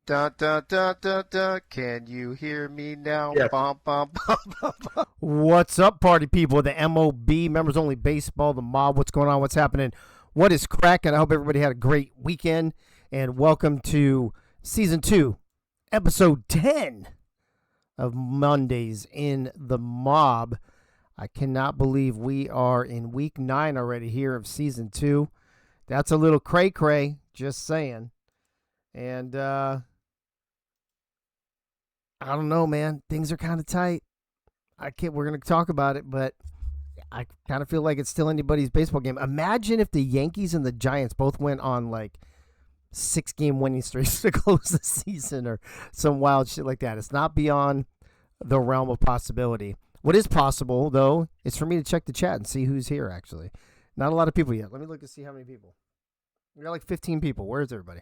Da da da da da. Can you hear me now? Yes. Bum, bum, bum, bum, bum. What's up, party people? The MOB, members only baseball, the mob. What's going on? What's happening? What is cracking? I hope everybody had a great weekend. And welcome to season 2, episode 10 of Mondays in the Mob. I cannot believe we are in week 9 already here of season 2. That's a little cray cray, just saying. And I don't know, man. Things are kind of tight. We're going to talk about it, but I kind of feel like it's still anybody's baseball game. Imagine if the Yankees and the Giants both went on like 6-game winning streaks to close the season or some wild shit like that. It's not beyond the realm of possibility. What is possible, though, is for me to check the chat and see who's here, actually. Not a lot of people yet. Let me look and see how many people. We got like 15 people. Where's everybody?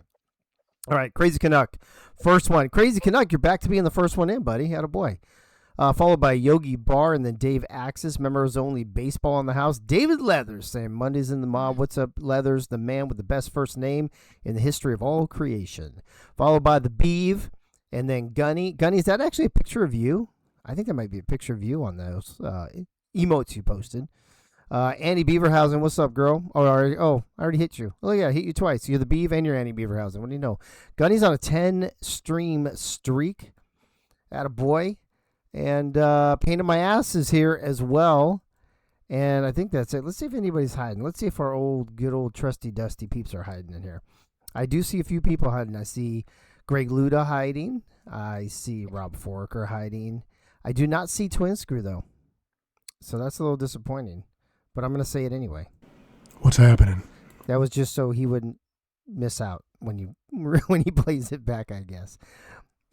All right, Crazy Canuck. First one. Crazy Canuck, you're back to being the first one in, buddy. Attaboy. Followed by Yogi Barr and then Dave Axis. Members only baseball in the house. David Leathers saying Mondays in the Mob. What's up, Leathers? The man with the best first name in the history of all creation. Followed by the Beeve and then Gunny. Gunny, is that actually a picture of you? I think that might be a picture of you on those emotes you posted. Annie Beaverhausen, what's up, girl? I already hit you. Oh, yeah, I hit you twice. You're the Beeve and you're Annie Beaverhausen. What do you know? Gunny's on a 10-stream streak. Attaboy. And Pain in My Ass is here as well. And I think that's it. Let's see if anybody's hiding. Let's see if our good old trusty dusty peeps are hiding in here. I do see a few people hiding. I see Greg Luda hiding. I see Rob Foraker hiding. I do not see Twin Screw, though. So that's a little disappointing. But I'm going to say it anyway. What's happening? That was just so he wouldn't miss out when he plays it back, I guess.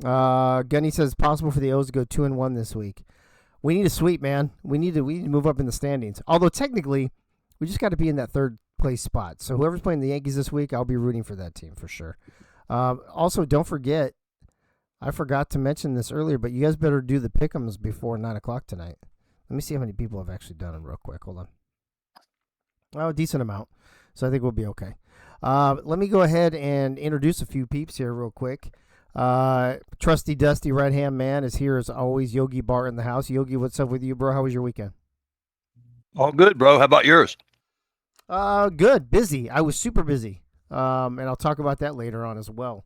Gunny says possible for the O's to go 2-1 this week. We need a sweep, man. We need to move up in the standings. Although technically, we just got to be in that third place spot. So whoever's playing the Yankees this week, I'll be rooting for that team for sure. Also, don't forget, I forgot to mention this earlier, but you guys better do the pick'ems before 9:00 tonight. Let me see how many people have actually done them real quick. Hold on. Oh, a decent amount. So I think we'll be okay. Let me go ahead and introduce a few peeps here real quick. Trusty Dusty right hand man is here as always. Yogi Bar in the house. Yogi, what's up with you, bro? How was your weekend? All good, bro. How about yours? Good. Busy. I was super busy. And I'll talk about that later on as well.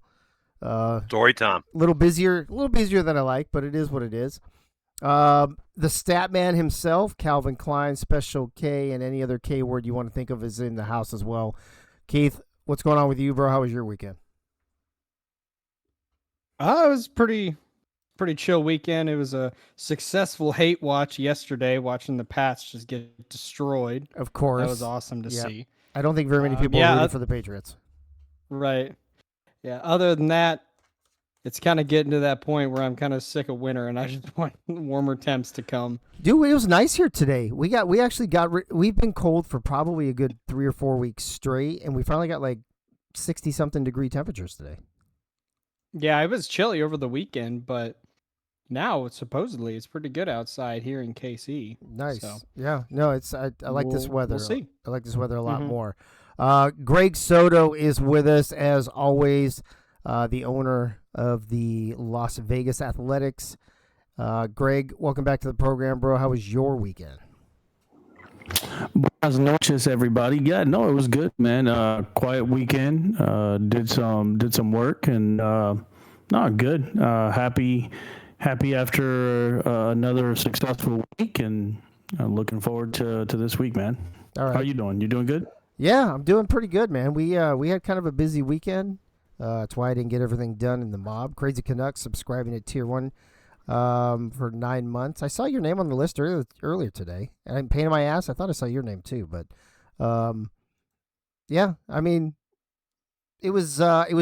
Story time. A little busier than I like, but it is what it is. The stat man himself, Calvin Klein, Special K, and any other K word you want to think of is in the house as well. Keith, what's going on with you, bro? How was your weekend? It was pretty chill weekend. It was a successful hate watch yesterday, watching the Pats just get destroyed. Of course. That was awesome to see. I don't think very many people are rooting for the Patriots. Right. Yeah. Other than that, it's kind of getting to that point where I'm kind of sick of winter and I just want warmer temps to come. Dude, it was nice here today. We've been cold for probably a good 3 or 4 weeks straight, and we finally got like 60-something degree temperatures today. Yeah, it was chilly over the weekend, but now supposedly it's pretty good outside here in KC. Nice. So yeah. No, I like this weather. We'll see. I like this weather a lot more. Greg Soto is with us as always, the owner of the Las Vegas Athletics. Greg, welcome back to the program, bro. How was your weekend? Buenas noches, everybody. Yeah, no, it was good, man. Quiet weekend. Did some work and no, good. Happy after another successful week, and looking forward to this week, man. All right. How you doing? You doing good? Yeah, I'm doing pretty good, man. We had kind of a busy weekend. That's why I didn't get everything done in the mob. Crazy Canucks subscribing to Tier 1 for 9 months. I saw your name on the list earlier today. And I'm pain in my ass. I thought I saw your name too, but yeah, I mean, it was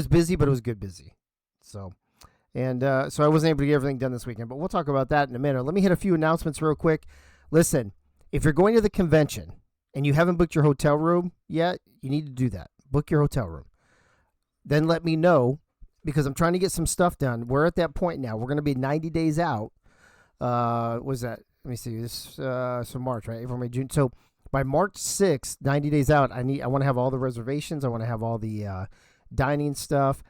busy, but it was good busy. So I wasn't able to get everything done this weekend, but we'll talk about that in a minute. Let me hit a few announcements real quick. Listen, if you're going to the convention and you haven't booked your hotel room yet, you need to do that. Book your hotel room. Then let me know, because I'm trying to get some stuff done. We're at that point now. We're going to be 90 days out. Was that? Let me see. This so March, right? April, May, June. So by March 6th, 90 days out, I want to have all the reservations. I want to have all the dining stuff.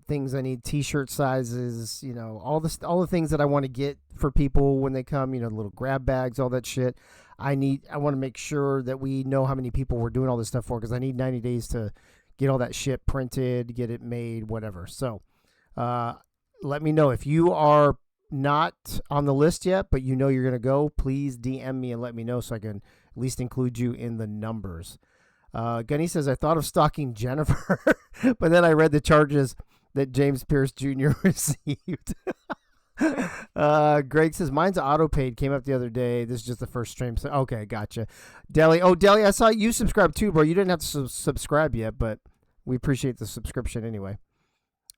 things I need, T-shirt sizes, all the things that I want to get for people when they come, little grab bags, all that shit. I want to make sure that we know how many people we're doing all this stuff for, because I need 90 days to get all that shit printed, get it made, whatever. So let me know if you are not on the list yet, but you're going to go. Please DM me and let me know so I can at least include you in the numbers. Gunny says, I thought of stalking Jennifer, but then I read the charges that James Pierce Jr. received. Greg says, mine's auto-paid, came up the other day. This is just the first stream. So, okay, gotcha. Deli, I saw you subscribe too, bro. You didn't have to subscribe yet, but we appreciate the subscription anyway.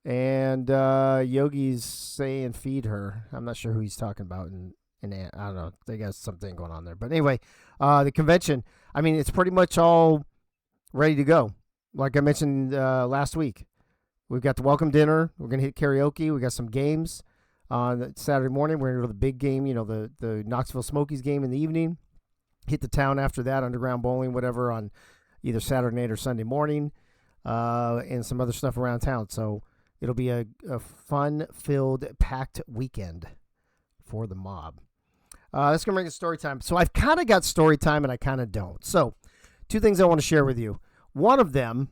And Yogi's saying feed her. I'm not sure who he's talking about. And I don't know. They got something going on there. But anyway, the convention, I mean, it's pretty much all ready to go. Like I mentioned last week, we've got the welcome dinner. We're going to hit karaoke. We got some games on Saturday morning. We're going to go to the big game, the Knoxville Smokies game in the evening. Hit the town after that, underground bowling, whatever, on either Saturday night or Sunday morning, and some other stuff around town. So it'll be a fun-filled, packed weekend for the mob. That's going to bring us story time. So I've kind of got story time and I kind of don't. So 2 things I want to share with you. One of them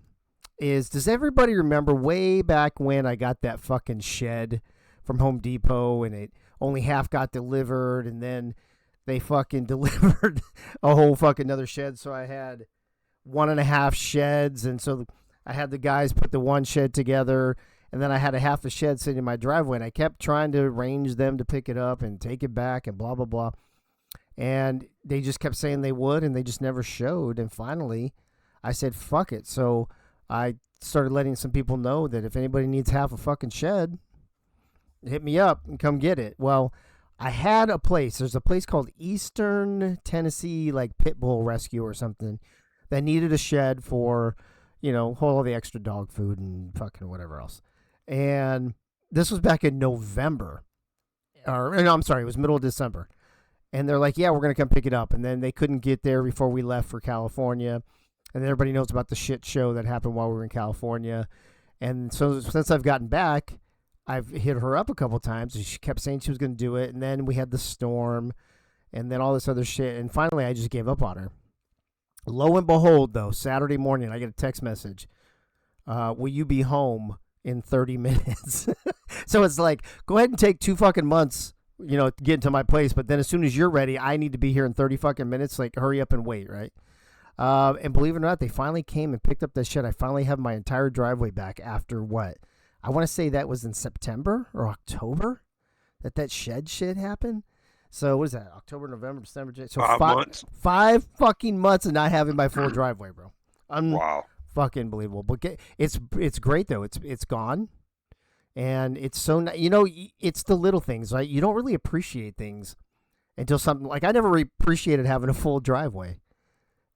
is, does everybody remember way back when I got that fucking shed from Home Depot and it only half got delivered, and then they fucking delivered a whole fucking another shed. So I had 1.5 sheds. And so I had the guys put the one shed together, and then I had a half a shed sitting in my driveway, and I kept trying to arrange them to pick it up and take it back and blah, blah, blah. And they just kept saying they would, and they just never showed. And finally, I said, fuck it. So I started letting some people know that if anybody needs half a fucking shed, hit me up and come get it. Well, I had a place. There's a place called Eastern Tennessee, like Pit Bull Rescue or something, that needed a shed for, hold all the extra dog food and fucking whatever else. And this was back in November. No, I'm sorry. It was middle of December. And they're like, yeah, we're going to come pick it up. And then they couldn't get there before we left for California. And everybody knows about the shit show that happened while we were in California. And so since I've gotten back, I've hit her up a couple times. And she kept saying she was going to do it. And then we had the storm and then all this other shit. And finally, I just gave up on her. Lo and behold, though, Saturday morning, I get a text message. Will you be home in 30 minutes? So it's like, go ahead and take 2 fucking months, to get into my place. But then as soon as you're ready, I need to be here in 30 fucking minutes. Like, hurry up and wait, right? And believe it or not, they finally came and picked up that shit. I finally have my entire driveway back after what? I want to say that was in September or October that shed shit happened. So what is that? October, November, December, January. So 5 months. 5 fucking months of not having my full driveway, bro. Wow. Fucking believable. But it's great though. It's gone. And it's so, it's the little things, right? You don't really appreciate things until something, like I never appreciated having a full driveway.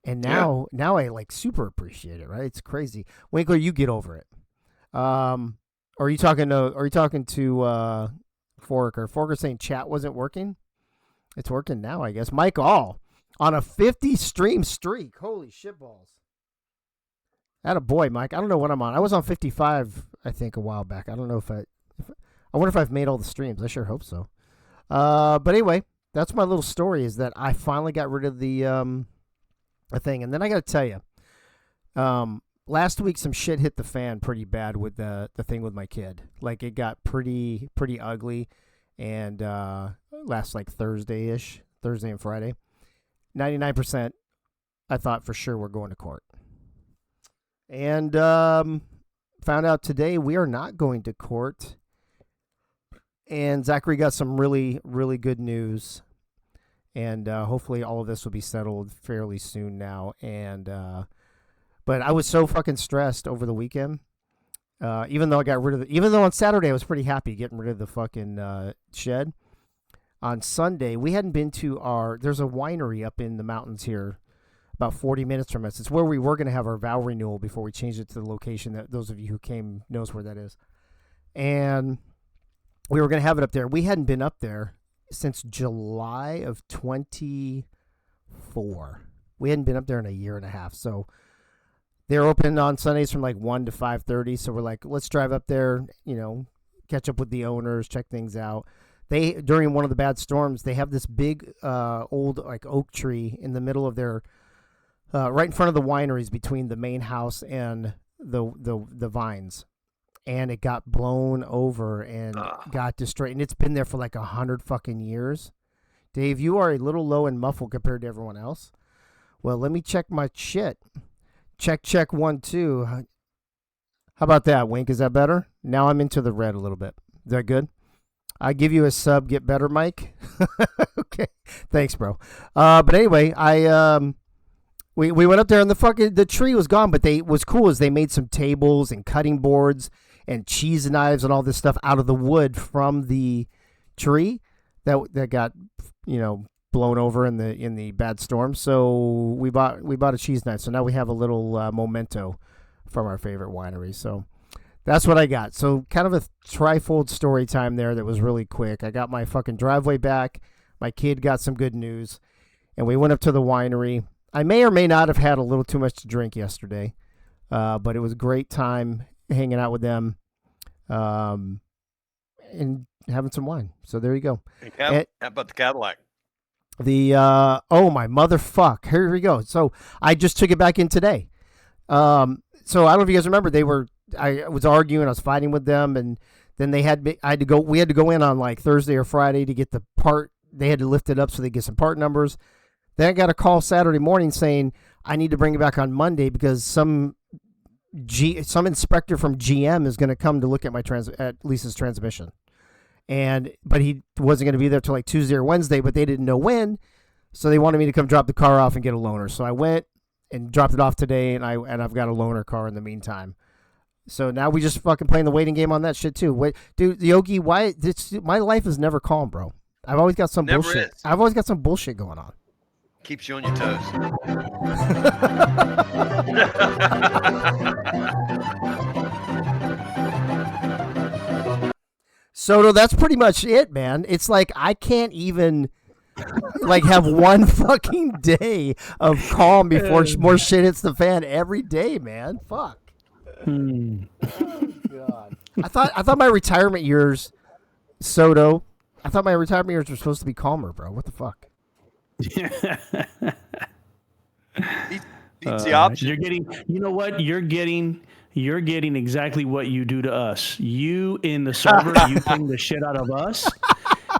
And now I like super appreciate it, right? It's crazy. Winkler, you get over it. Are you talking to Forker? Forker saying chat wasn't working? It's working now, I guess. Mike All on a 50 stream streak. Holy shitballs. Atta boy, Mike. I don't know what I'm on. I was on 55, I think, a while back. I don't know if I wonder if I've made all the streams. I sure hope so. But anyway, that's my little story, is that I finally got rid of the thing. And then I got to tell you, last week some shit hit the fan pretty bad with the thing with my kid. Like, it got pretty ugly. And last like Thursday and Friday, 99%, I thought for sure we're going to court. And found out today we are not going to court. And Zachary got some really, really good news. And hopefully all of this will be settled fairly soon now. And but I was so fucking stressed over the weekend. Even though on Saturday I was pretty happy getting rid of the fucking shed. On Sunday, we hadn't been to there's a winery up in the mountains here, about 40 minutes from us. It's where we were going to have our vow renewal before we changed it to the location that those of you who came knows where that is. And we were going to have it up there. We hadn't been up there since July of 24. We hadn't been up there in a year and a half. So They're open on Sundays from like 1 to 5:30. So we're like, let's drive up there, catch up with the owners, check things out. They, during one of the bad storms, they have this big old like oak tree in the middle of their, right in front of the wineries between the main house and the vines. And it got blown over and got destroyed. And it's been there for like 100 fucking years. Dave, you are a little low and muffled compared to everyone else. Well, let me check my shit. Check 1 2. How about that, Wink? Is that better? Now I'm into the red a little bit. Is that good? I give you a sub. Get better, Mike. Okay, thanks, bro. But anyway, we went up there and the tree was gone. But what's cool is they made some tables and cutting boards and cheese knives and all this stuff out of the wood from the tree that got blown over in the bad storm. So we bought a cheese knife. So now we have a little memento from our favorite winery. So that's what I got. So kind of a trifold story time there that was really quick. I got my fucking driveway back. My kid got some good news, and we went up to the winery. I may or may not have had a little too much to drink yesterday, but it was a great time hanging out with them and having some wine. So there you go. How about the Cadillac? My motherfuck. Here we go. So I just took it back in today. So I don't know if you guys remember, I was arguing, I was fighting with them, and then we had to go in on like Thursday or Friday to get the part. They had to lift it up so they get some part numbers. Then I got a call Saturday morning saying I need to bring it back on Monday because some inspector from GM is going to come to look at at Lisa's transmission. But he wasn't going to be there till like Tuesday or Wednesday, but they didn't know when. So they wanted me to come drop the car off and get a loaner. So I went and dropped it off today, and I've got a loaner car in the meantime. So now we just fucking playing the waiting game on that shit too. Wait, dude, Yogi, my life is never calm, bro. I've always got some bullshit. Is. I've always got some bullshit going on. Keeps you on your toes. Soto, that's pretty much it, man. It's like I can't even like have one fucking day of calm before more shit hits the fan every day, man. Fuck. Oh, God. I thought my retirement years, Soto. I thought my retirement years were supposed to be calmer, bro. What the fuck? It's the option. You're getting. You know what? You're getting exactly what you do to us. You in the server, you ping the shit out of us.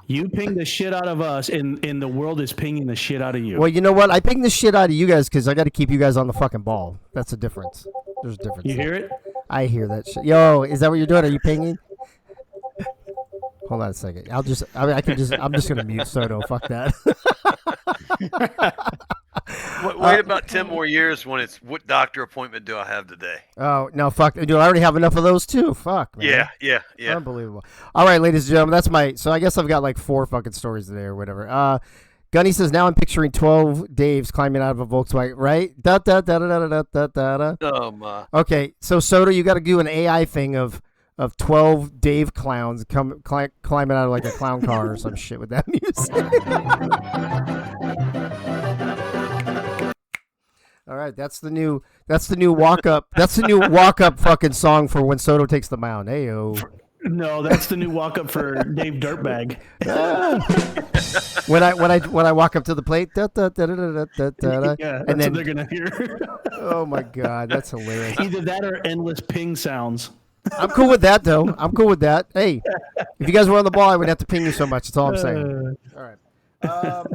You ping the shit out of us, and the world is pinging the shit out of you. Well, you know what? I ping the shit out of you guys because I got to keep you guys on the fucking ball. That's a difference. There's a difference. You hear it? I hear that shit. Yo, is that what you're doing? Are you pinging? Hold on a second. I'm just gonna mute Soto. Fuck that. Wait about 10 more years when it's what doctor appointment do I have today? Oh no, fuck! Dude, I already have enough of those too. Fuck, man. Yeah. Unbelievable. All right, ladies and gentlemen, so I guess I've got like 4 fucking stories today or whatever. Gunny says now I'm picturing 12 Daves climbing out of a Volkswagen, right? Da da da da da da da da da. Oh my. Okay, so Soto, you got to do an AI thing of 12 Dave clowns climbing out of like a clown car or some shit with that music. All right, that's the new walk up. That's the new walk up fucking song for when Soto takes the mound. Hey yo. No, that's the new walk up for Dave Dirtbag. when I walk up to the plate, da, da, da, da, da, da, da, yeah, and then what they're gonna hear. Oh my God, that's hilarious. Either that or endless ping sounds. I'm cool with that though. I'm cool with that. Hey, if you guys were on the ball, I wouldn't have to ping you so much. That's all I'm saying. All right.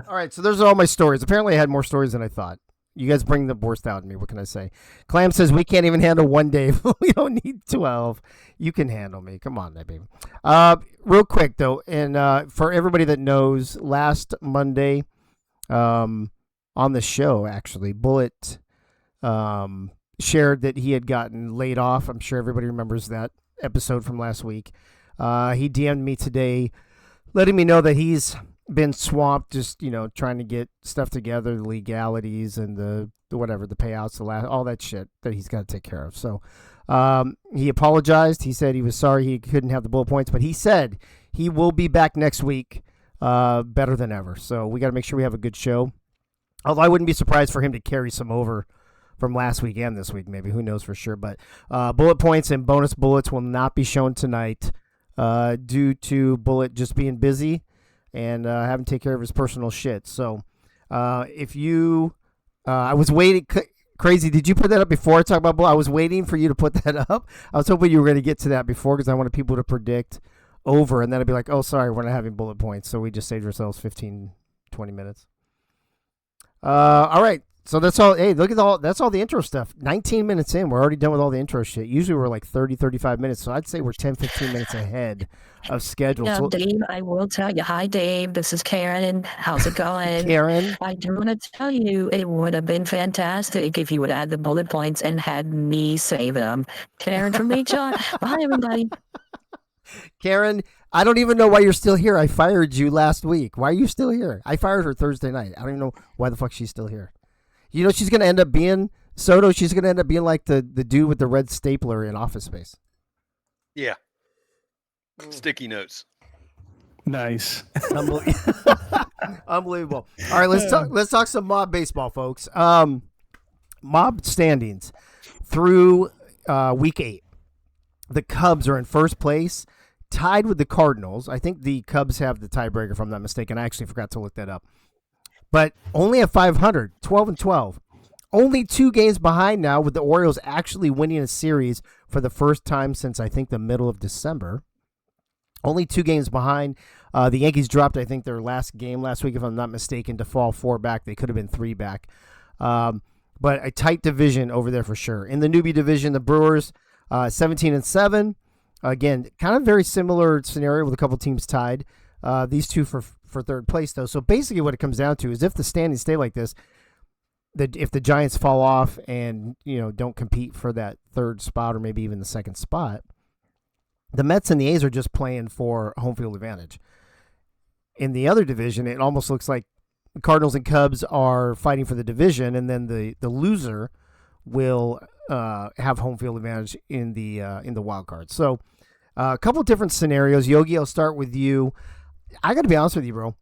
All right. So those are all my stories. Apparently, I had more stories than I thought. You guys bring the worst out in me. What can I say? Clam says we can't even handle one day. We don't need 12. You can handle me. Come on, baby. Real quick though, and for everybody that knows, last Monday, on the show, actually, Bullet, shared that he had gotten laid off. I'm sure everybody remembers that episode from last week. He DM'd me today, letting me know that he's been swamped, just trying to get stuff together, the legalities and the whatever, the payouts, all that shit that he's got to take care of. So he apologized. He said he was sorry he couldn't have the bullet points, but he said he will be back next week, better than ever. So we got to make sure we have a good show. Although I wouldn't be surprised for him to carry some over from last week and this week, maybe. Who knows for sure? But bullet points and bonus bullets will not be shown tonight due to Bullet just being busy and having to take care of his personal shit. So if you, I was waiting. Crazy, did you put that up before I talk about Bullet? I was waiting for you to put that up. I was hoping you were going to get to that before because I wanted people to predict over, and then I'd be like, oh, sorry, we're not having bullet points. So we just saved ourselves 15, 20 minutes. All right. So that's all. Hey, look at that's all the intro stuff. 19 minutes in. We're already done with all the intro shit. Usually we're like 30, 35 minutes. So I'd say we're 10, 15 minutes ahead of schedule. Yeah, So, Dave, I will tell you. Hi, Dave. This is Karen. How's it going? Karen, I do want to tell you, it would have been fantastic if you would add the bullet points and had me say them. Karen from HR. Bye, everybody. Karen, I don't even know why you're still here. I fired you last week. Why are you still here? I fired her Thursday night. I don't even know why the fuck she's still here. You know, she's going to end up being, Soto, she's going to end up being like the dude with the red stapler in Office Space. Yeah. Sticky notes. Nice. Unbelievable. All right, let's talk some mob baseball, folks. Mob standings through week 8. The Cubs are in first place, tied with the Cardinals. I think the Cubs have the tiebreaker, if I'm not mistaken. I actually forgot to look that up. But only at 500, 12-12. Only 2 games behind now, with the Orioles actually winning a series for the first time since, I think, the middle of December. Only 2 games behind. The Yankees dropped, I think, their last game last week, if I'm not mistaken, to fall 4 back. They could have been 3 back. But a tight division over there for sure. In the newbie division, the Brewers, 17-7. Again, kind of very similar scenario with a couple teams tied. These two for third place, though. So basically what it comes down to is if the standings stay like this, if the Giants fall off and, don't compete for that third spot or maybe even the second spot, the Mets and the A's are just playing for home field advantage. In the other division, it almost looks like the Cardinals and Cubs are fighting for the division, and then the loser will have home field advantage in the wild card. So a couple of different scenarios. Yogi, I'll start with you. I got to be honest with you, bro.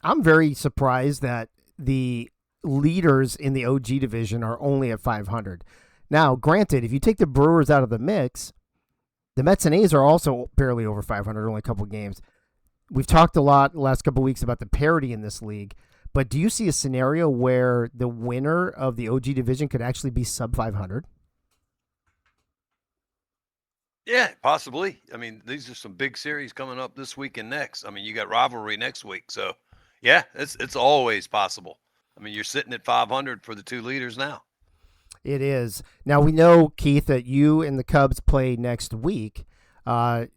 I'm very surprised that the leaders in the OG division are only at 500. Now, granted, if you take the Brewers out of the mix, the Mets and A's are also barely over 500, only a couple of games. We've talked a lot the last couple of weeks about the parity in this league, but do you see a scenario where the winner of the OG division could actually be sub 500? Yeah, possibly. I mean, these are some big series coming up this week and next. I mean, you got rivalry next week. So, yeah, it's always possible. I mean, you're sitting at 500 for the 2 leaders now. It is. Now, we know, Keith, that you and the Cubs play next week.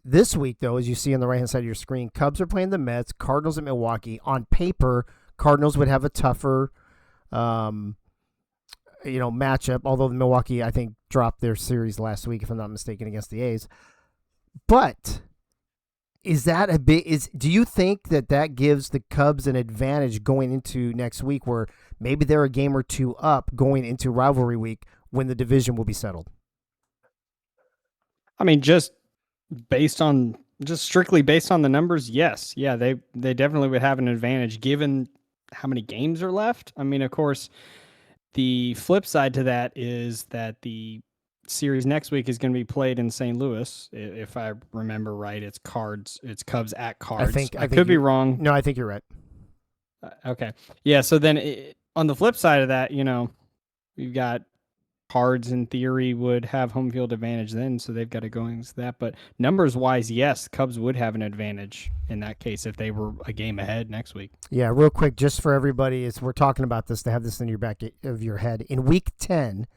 This week, though, as you see on the right-hand side of your screen, Cubs are playing the Mets, Cardinals at Milwaukee. On paper, Cardinals would have a tougher matchup, although the Milwaukee, I think, dropped their series last week, if I'm not mistaken, against the A's. But is that do you think that gives the Cubs an advantage going into next week, where maybe they're a game or 2 up going into rivalry week when the division will be settled? I mean, just strictly based on the numbers, yes. Yeah, they definitely would have an advantage given how many games are left. I mean, of course, the flip side to that is that the series next week is going to be played in St. Louis. If I remember right, it's Cubs at Cards. I could be wrong. No, I think you're right. Okay. Yeah. So then on the flip side of that, we've got Cards in theory would have home field advantage then. So they've got to go into that. But numbers wise, yes, Cubs would have an advantage in that case if they were a game ahead next week. Yeah. Real quick, just for everybody, as we're talking about this, to have this in your back of your head. In week 10,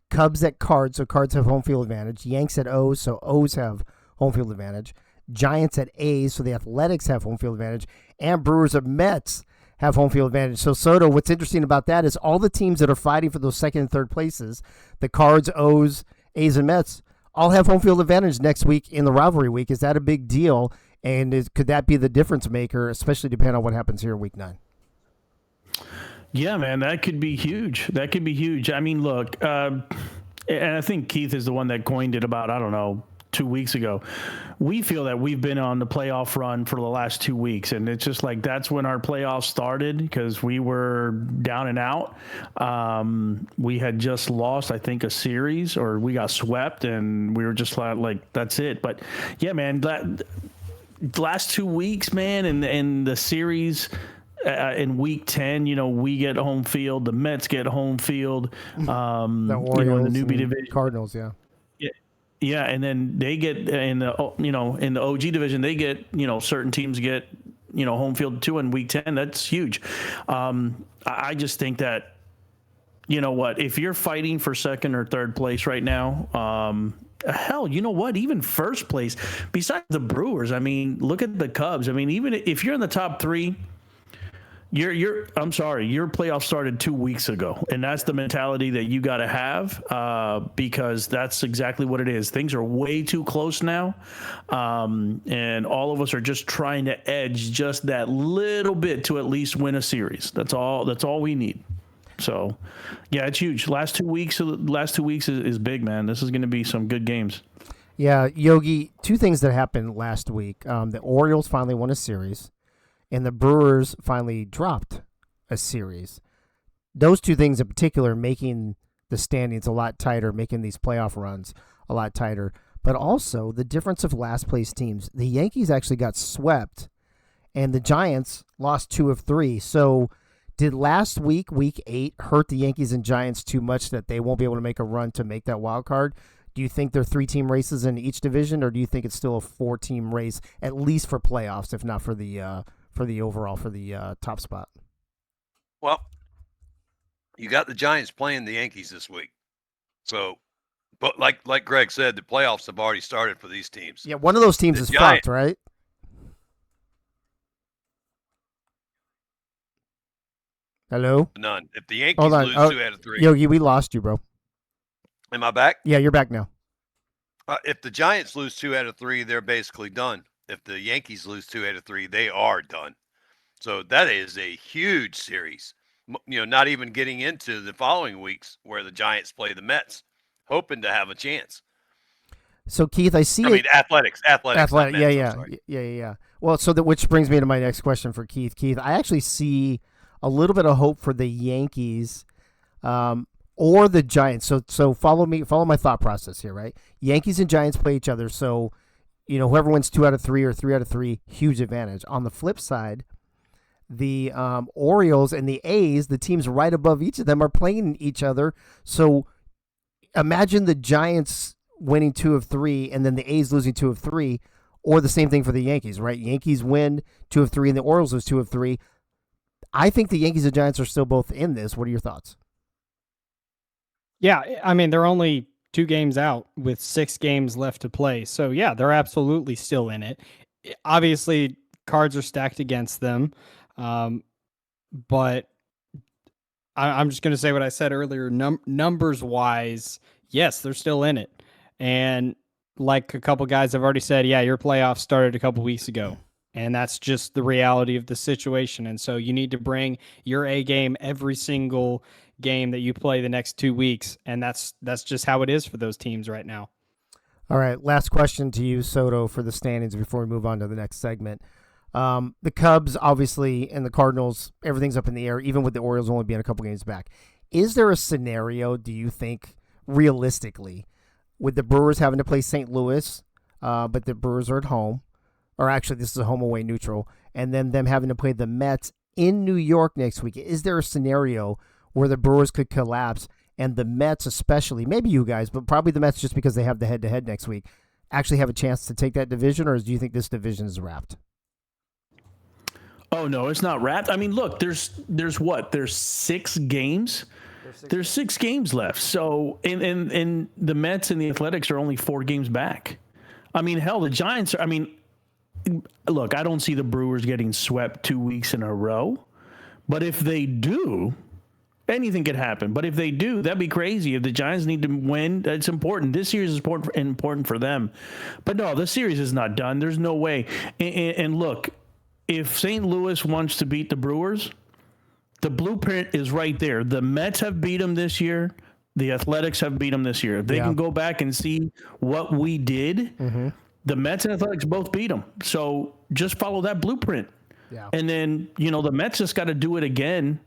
Cubs at Cards, so Cards have home field advantage. Yanks at O's, so O's have home field advantage. Giants at A's, so the Athletics have home field advantage. And Brewers at Mets have home field advantage. So, Soto, what's interesting about that is all the teams that are fighting for those second and third places, the Cards, O's, A's, and Mets, all have home field advantage next week in the rivalry week. Is that a big deal? And could that be the difference maker, especially depending on what happens here in week 9? Yeah, man, that could be huge. That could be huge. I mean, look, and I think Keith is the one that coined it about, I don't know, 2 weeks ago. We feel that we've been on the playoff run for the last 2 weeks, and it's just like that's when our playoffs started because we were down and out. We had just lost, I think, a series, or we got swept, and we were just like that's it. But yeah, man, that last 2 weeks, man, and the series. In week 10, we get home field. The Mets get home field. The Orioles, in the newbie division, Cardinals, yeah. Yeah, and then they get in the in the OG division, they get certain teams get home field too in week 10. That's huge. I just think that if you're fighting for second or third place right now. Hell, you know what? Even first place, besides the Brewers, I mean, look at the Cubs. I mean, even if you're in the top three. I'm sorry, your playoff started 2 weeks ago, and that's the mentality that you got to have because that's exactly what it is. Things are way too close now, and all of us are just trying to edge just that little bit to at least win a series. That's all we need. So, yeah, it's huge. Last 2 weeks is big, man. This is going to be some good games. Yeah, Yogi, two things that happened last week. The Orioles finally won a series. And the Brewers finally dropped a series. Those two things in particular making the standings a lot tighter, making these playoff runs a lot tighter. But also the difference of last place teams. The Yankees actually got swept, and the Giants lost 2 of 3. So did last week, week 8, hurt the Yankees and Giants too much that they won't be able to make a run to make that wild card? Do you think they're 3-team races in each division, or do you think it's still a 4-team race, at least for playoffs, if not for the top spot? Well, you got the Giants playing the Yankees this week. So, but like Greg said, the playoffs have already started for these teams. Yeah, one of those teams is fucked, right? Hello? None. If the Yankees lose 2 out of 3. Yogi, we lost you, bro. Am I back? Yeah, you're back now. If the Giants lose 2 out of 3, they're basically done. If the Yankees lose 2 out of 3, they are done. So that is a huge series. Not even getting into the following weeks where the Giants play the Mets, hoping to have a chance. So Keith, I mean, athletics. Yeah. Well, which brings me to my next question for Keith. Keith, I actually see a little bit of hope for the Yankees, or the Giants. So follow my thought process here, right? Yankees and Giants play each other. So, whoever wins 2 out of 3 or 3 out of 3, huge advantage. On the flip side, the Orioles and the A's, the teams right above each of them, are playing each other. So imagine the Giants winning 2 of 3 and then the A's losing 2 of 3, or the same thing for the Yankees, right? Yankees win 2 of 3 and the Orioles lose 2 of 3. I think the Yankees and Giants are still both in this. What are your thoughts? Yeah, I mean, they're only 2 games out with 6 games left to play. So, yeah, they're absolutely still in it. Obviously, cards are stacked against them. But I'm just going to say what I said earlier. Numbers-wise, yes, they're still in it. And like a couple guys have already said, yeah, your playoffs started a couple weeks ago. And that's just the reality of the situation. And so you need to bring your A game every single game that you play the next 2 weeks. And that's just how it is for those teams right now. All right, last question to you, Soto, for the standings before we move on to the next segment. The Cubs, obviously, and the Cardinals, everything's up in the air, even with the Orioles only being a couple games back. Is there a scenario, do you think, realistically, with the Brewers having to play St. Louis, but the Brewers are at home, or actually this is a home-away neutral, and then them having to play the Mets in New York next week? Is there a scenario where the Brewers could collapse and the Mets especially, maybe you guys, but probably the Mets just because they have the head-to-head next week, actually have a chance to take that division, or do you think this division is wrapped? Oh, no, it's not wrapped. I mean, look, there's what? There's 6 games? There's 6 games left. So, and the Mets and the Athletics are only 4 games back. I mean, hell, the Giants are, I mean, look, I don't see the Brewers getting swept 2 weeks in a row. But if they do, anything could happen. But if they do, that'd be crazy. If the Giants need to win, that's important. This series is important for them. But no, the series is not done. There's no way. And look, if St. Louis wants to beat the Brewers, the blueprint is right there. The Mets have beat them this year. The Athletics have beat them this year. If they can go back and see what we did, the Mets and Athletics both beat them. So just follow that blueprint. Yeah. And then, the Mets just got to do it again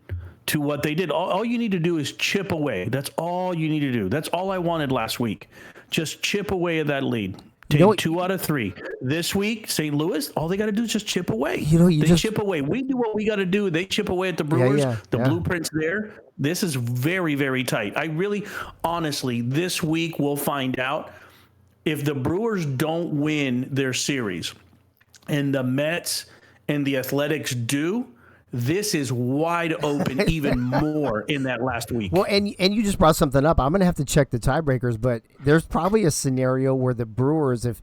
to what they did. All you need to do is chip away. That's all you need to do. That's all I wanted last week. Just chip away at that lead. Take 2 out of 3. This week, St. Louis, all they got to do is just chip away. They chip away. We do what we got to do. They chip away at the Brewers. The blueprint's there. This is very, very tight. I really, honestly, this week we'll find out if the Brewers don't win their series and the Mets and the Athletics do. This is wide open even more in that last week. Well, and you just brought something up. I'm going to have to check the tiebreakers, but there's probably a scenario where the Brewers, if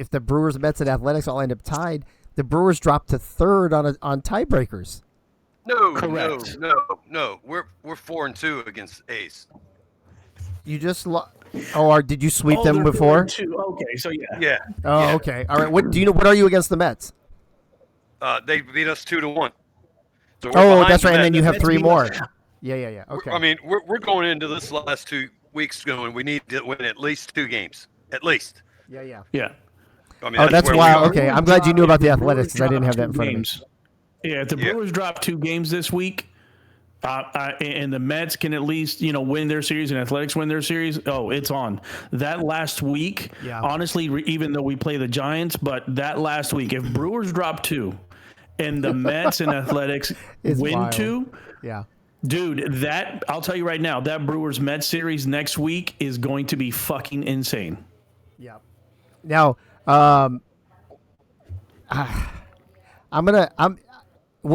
the Brewers, Mets, and Athletics all end up tied, the Brewers drop to third on tiebreakers. No, correct. No. We're 4-2 against A's. You just did you sweep them they're before? 4-2. Okay, so yeah. Yeah. Oh, yeah. okay. All right. What are you against the Mets? They beat us 2-1. So That's right. And then you have 3 more. Yeah. Okay. I mean, we're going into this last 2 weeks going. We need to win at least 2 games, at least. Yeah. I mean, That's where we wild. are. Okay, I'm glad you knew about the Athletics because I didn't have that in front of me. Yeah, if the Brewers drop 2 games this week, and the Mets can at least win their series and Athletics win their series, it's on. That last week, honestly, even though we play the Giants, but that last week, if Brewers drop 2 and the Mets and Athletics win wild. 2, dude, that I'll tell you right now, that Brewers Mets series next week is going to be fucking insane. Yeah. Now, we're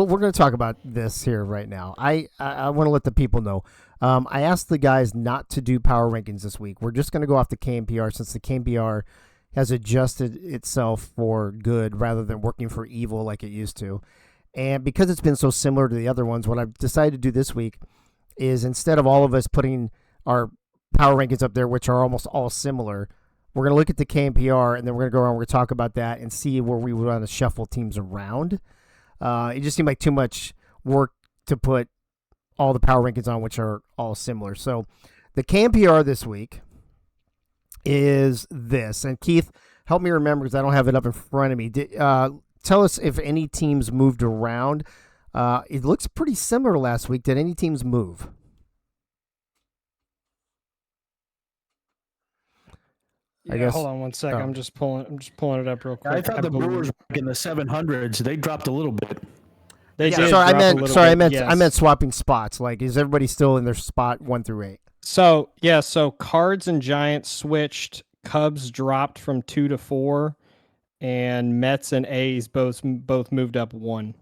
going to talk about this here right now. I want to let the people know. I asked the guys not to do power rankings this week. We're just going to go off the KNPR since the KNPR has adjusted itself for good rather than working for evil like it used to. And because it's been so similar to the other ones, what I've decided to do this week is instead of all of us putting our power rankings up there, which are almost all similar, we're going to look at the KNPR and then we're going to go around, we're going to talk about that and see where we would want to shuffle teams around. It just seemed like too much work to put all the power rankings on, which are all similar. So the KNPR this week is this. And Keith, help me remember because I don't have it up in front of me. Tell us if any teams moved around. It looks pretty similar to last week. Did any teams move? I guess. Hold on one second. I'm just pulling it up real quick. I thought the Brewers in the 700s, they dropped a little bit. They did. I meant swapping spots. Like, is everybody still in their spot 1 through 8? So Cards and Giants switched. Cubs dropped from 2 to 4, and Mets and A's both moved up 1.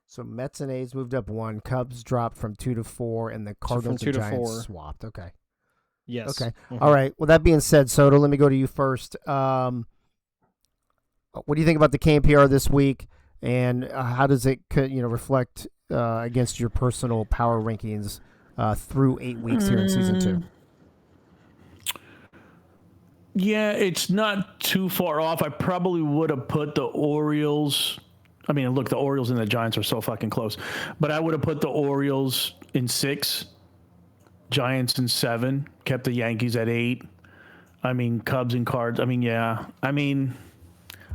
So Mets and A's moved up 1. Cubs dropped from 2 to 4, and the Cardinals and Giants 4. Swapped. Okay. Yes. Okay. Mm-hmm. All right. Well, that being said, Soto, let me go to you first. What do you think about the KNPR this week, and how does it reflect against your personal power rankings through 8 weeks here in season 2? Yeah, it's not too far off. I probably would have put the Orioles. I mean, look, the Orioles and the Giants are so fucking close, but I would have put the Orioles in 6. Giants in 7, kept the Yankees at 8. I mean, Cubs and Cards. I mean, yeah. I mean,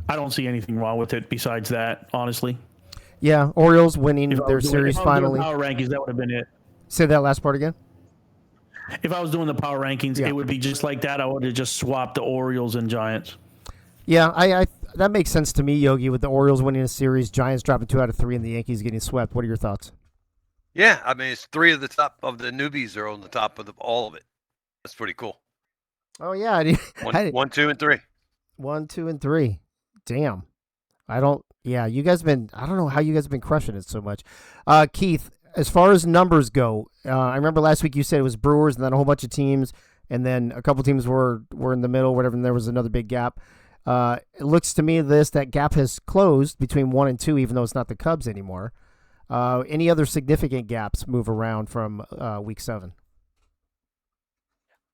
I don't see anything wrong with it besides that, honestly. Yeah, Orioles winning their series finally. Power rankings, that would have been it. Say that last part again. If I was doing the power rankings, it would be just like that. I would have just swapped the Orioles and Giants. Yeah, I that makes sense to me, Yogi, with the Orioles winning a series, Giants dropping 2 out of 3, and the Yankees getting swept. What are your thoughts? Yeah, I mean, it's 3 of the top of the newbies are on the top of all of it. That's pretty cool. Oh, yeah. 1, 2, and 3. 1, 2, and 3. Damn. I don't know how you guys have been crushing it so much. Keith, as far as numbers go, I remember last week you said it was Brewers and then a whole bunch of teams, and then a couple teams were in the middle, whatever, and there was another big gap. It looks to me that gap has closed between 1 and 2, even though it's not the Cubs anymore. Any other significant gaps move around from week 7?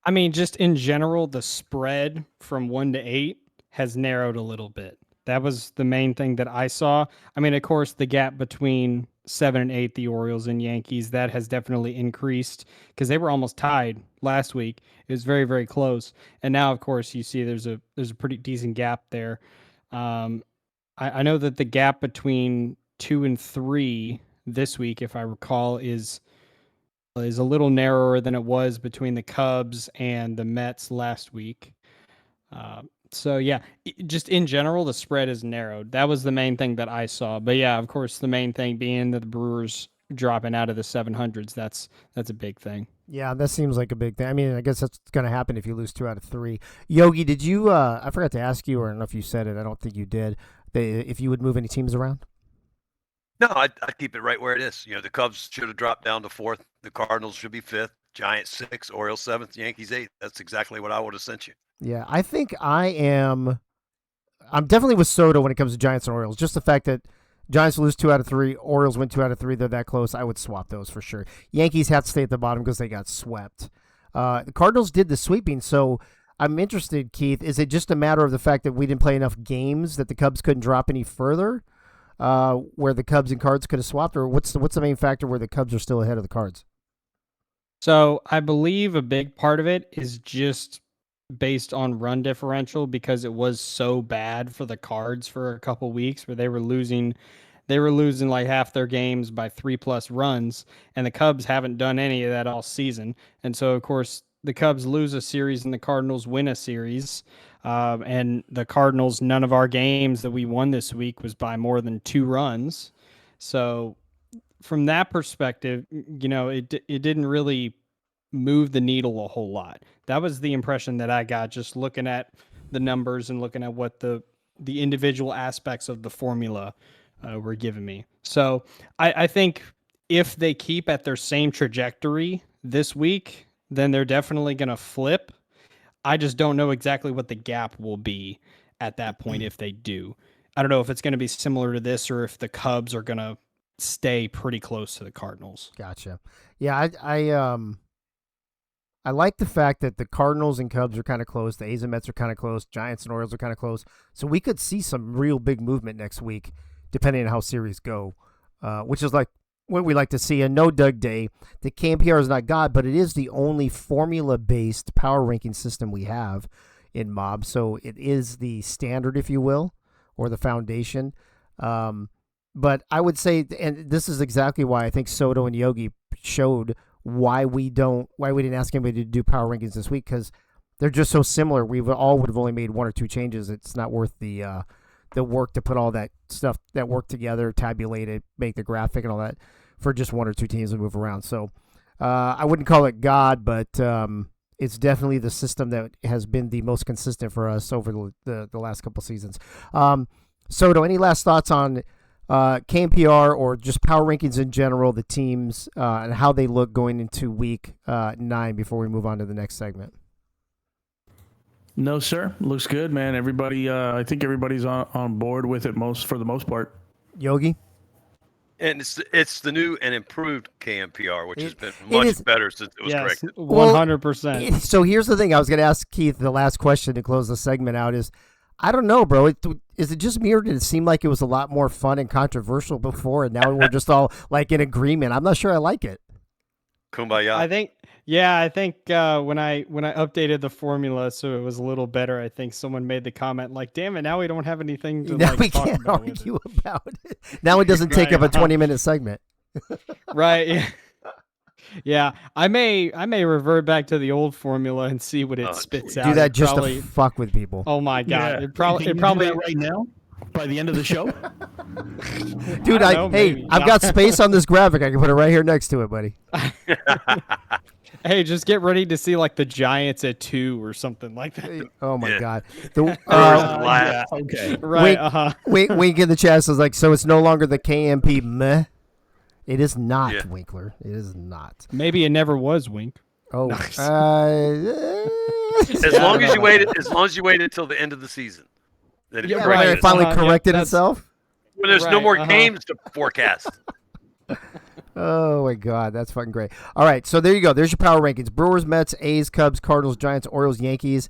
I mean, just in general, the spread from 1 to 8 has narrowed a little bit. That was the main thing that I saw. I mean, of course, the gap between 7 and 8, the Orioles and Yankees. That has definitely increased because they were almost tied last week. It was very, very close. And now, of course, you see there's a pretty decent gap there. I know that the gap between 2 and 3 this week, if I recall, is a little narrower than it was between the Cubs and the Mets last week. So yeah, just in general, the spread is narrowed. That was the main thing that I saw. But yeah, of course, the main thing being that the Brewers dropping out of the 700s. That's a big thing. Yeah, that seems like a big thing. I mean, I guess that's going to happen if you lose 2 out of 3. Yogi, did you? I forgot to ask you, or I don't know if you said it. I don't think you did. If you would move any teams around? No, I'd keep it right where it is. The Cubs should have dropped down to 4th. The Cardinals should be 5th. Giants 6th. Orioles 7th. Yankees 8th. That's exactly what I would have sent you. Yeah, I think I'm definitely with Soto when it comes to Giants and Orioles. Just the fact that Giants lose 2 out of 3, Orioles win 2 out of 3, they're that close. I would swap those for sure. Yankees have to stay at the bottom because they got swept. The Cardinals did the sweeping, so I'm interested, Keith. Is it just a matter of the fact that we didn't play enough games that the Cubs couldn't drop any further, where the Cubs and Cards could have swapped, or what's the main factor where the Cubs are still ahead of the Cards? So I believe a big part of it is just based on run differential because it was so bad for the Cards for a couple weeks where they were losing like half their games by 3+ runs, and the Cubs haven't done any of that all season. And so, of course, the Cubs lose a series and the Cardinals win a series. And the Cardinals, none of our games that we won this week was by more than 2 runs. So from that perspective, it didn't really move the needle a whole lot. That was the impression that I got just looking at the numbers and looking at what the individual aspects of the formula were giving me. So I think if they keep at their same trajectory this week, then they're definitely going to flip. I just don't know exactly what the gap will be at that point if they do. I don't know if it's going to be similar to this or if the Cubs are going to stay pretty close to the Cardinals. Gotcha. Yeah, I like the fact that the Cardinals and Cubs are kind of close. The A's and Mets are kind of close. Giants and Orioles are kind of close. So we could see some real big movement next week, depending on how series go, which is like what we like to see. And no Doug Day. The KMPR is not God, but it is the only formula-based power ranking system we have in Mob. So it is the standard, if you will, or the foundation. But I would say, and this is exactly why I think Soto and Yogi showed why we didn't ask anybody to do power rankings this week, because they're just so similar. We all would have only made 1 or 2 changes. It's not worth the work to put all that stuff, that work together, tabulate it, make the graphic and all that for just 1 or 2 teams to move around. So I wouldn't call it God, but it's definitely the system that has been the most consistent for us over the last couple seasons. Soto, any last thoughts on KMPR or just power rankings in general, the teams, and how they look going into week 9 before we move on to the next segment? No, sir. Looks good, man. Everybody, I think everybody's on board with it for the most part. Yogi? And it's the new and improved KMPR, which has been much better since it was corrected. 100%. So here's the thing. I was going to ask Keith the last question to close the segment out is, I don't know, bro. Is it just me, or did it seem like it was a lot more fun and controversial before, and now we're just all like in agreement? I'm not sure I like it. Kumbaya. I think when I updated the formula so it was a little better, I think someone made the comment like, "Damn it, now we don't have anything to now we talk can't about argue about it. Now it doesn't take up a 20-minute segment." Right. Yeah. Yeah, I may revert back to the old formula and see what it spits out. Do that just to fuck with people. Oh my god! Yeah. It probably do that right now by the end of the show. Dude, I've got space on this graphic. I can put it right here next to it, buddy. Hey, just get ready to see like the Giants at 2 or something like that. Oh my god! Yeah, okay. Right. Wink in the chest is like, so it's no longer the KMP meh. It is not, Winkler. It is not. Maybe it never was, Wink. Oh, as long as you waited until the end of the season, then it finally corrected itself. When there's no more games to forecast. Oh my god, that's fucking great. All right, so there you go. There's your power rankings: Brewers, Mets, A's, Cubs, Cardinals, Giants, Orioles, Yankees.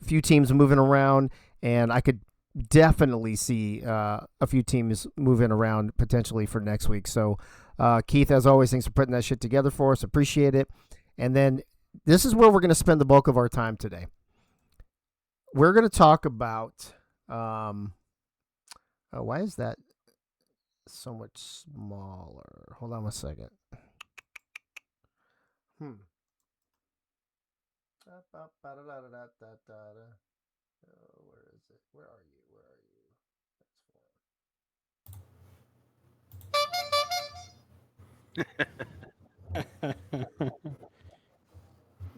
Few teams moving around, and I could definitely see a few teams moving around potentially for next week. So, Keith, as always, thanks for putting that shit together for us. Appreciate it. And then this is where we're going to spend the bulk of our time today. We're going to talk about why is that so much smaller? Hold on one second. Where is it? Where are you?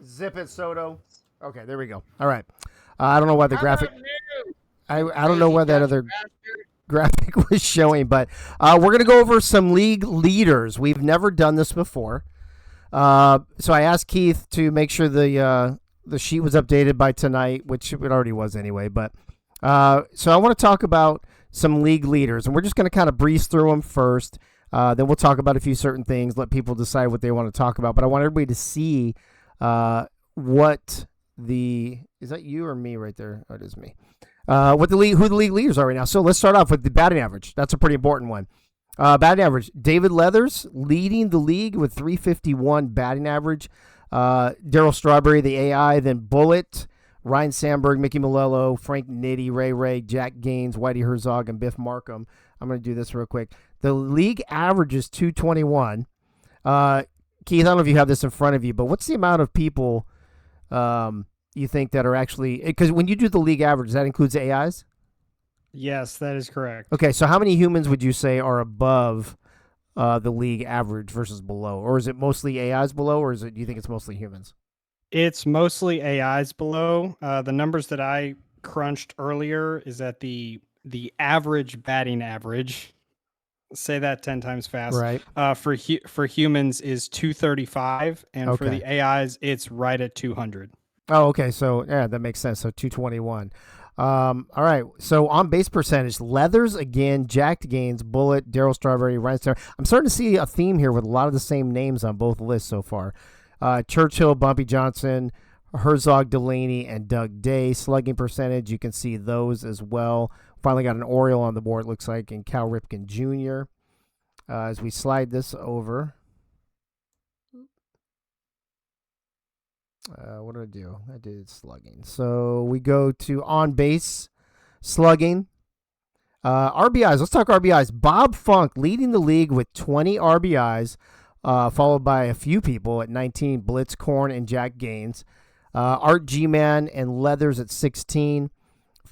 Zip it, Soto. Okay, there we go. All right. I don't know why the graphic. I don't know why that other graphic was showing, but we're going to go over some league leaders. We've never done this before. So I asked Keith to make sure the sheet was updated by tonight, which it already was anyway. But so I want to talk about some league leaders, and we're just going to kind of breeze through them first. Then we'll talk about a few certain things, let people decide what they want to talk about. But I want everybody to see what is that you or me right there? Oh, it is me. Who the league leaders are right now. So let's start off with the batting average. That's a pretty important one. Batting average. David Leathers leading the league with 351 batting average. Darryl Strawberry, the AI, then Bullet, Ryan Sandberg, Mickey Malello, Frank Nitti, Ray, Jack Gaines, Whitey Herzog, and Biff Markham. I'm going to do this real quick. The league average is 221. Keith, I don't know if you have this in front of you, but what's the amount of people you think that are actually, because when you do the league average, that includes AIs? Yes, that is correct. Okay, so how many humans would you say are above the league average versus below? Or is it mostly AIs below, or do you think it's mostly humans? It's mostly AIs below. The numbers that I crunched earlier is that the average batting average, say that 10 times fast, Right. For humans is 235, and for Okay. the AIs, it's right at 200. Oh, okay. So, yeah, that makes sense. So, 221. All right. So, on base percentage, Leathers again, Jack Gaines, Bullet, Darryl Strawberry, Ryan Star. I'm starting to see a theme here with a lot of the same names on both lists so far. Churchill, Bumpy Johnson, Herzog, Delaney, and Doug Day. Slugging percentage, you can see those as well. Finally got an Oriole on the board, it looks like, and Cal Ripken Jr. As we slide this over. What did I do? I did slugging. So we go to on base slugging. RBIs. Let's talk RBIs. Bob Funk leading the league with 20 RBIs, followed by a few people at 19, Blitz, Korn, and Jack Gaines. Art G-Man and Leathers at 16.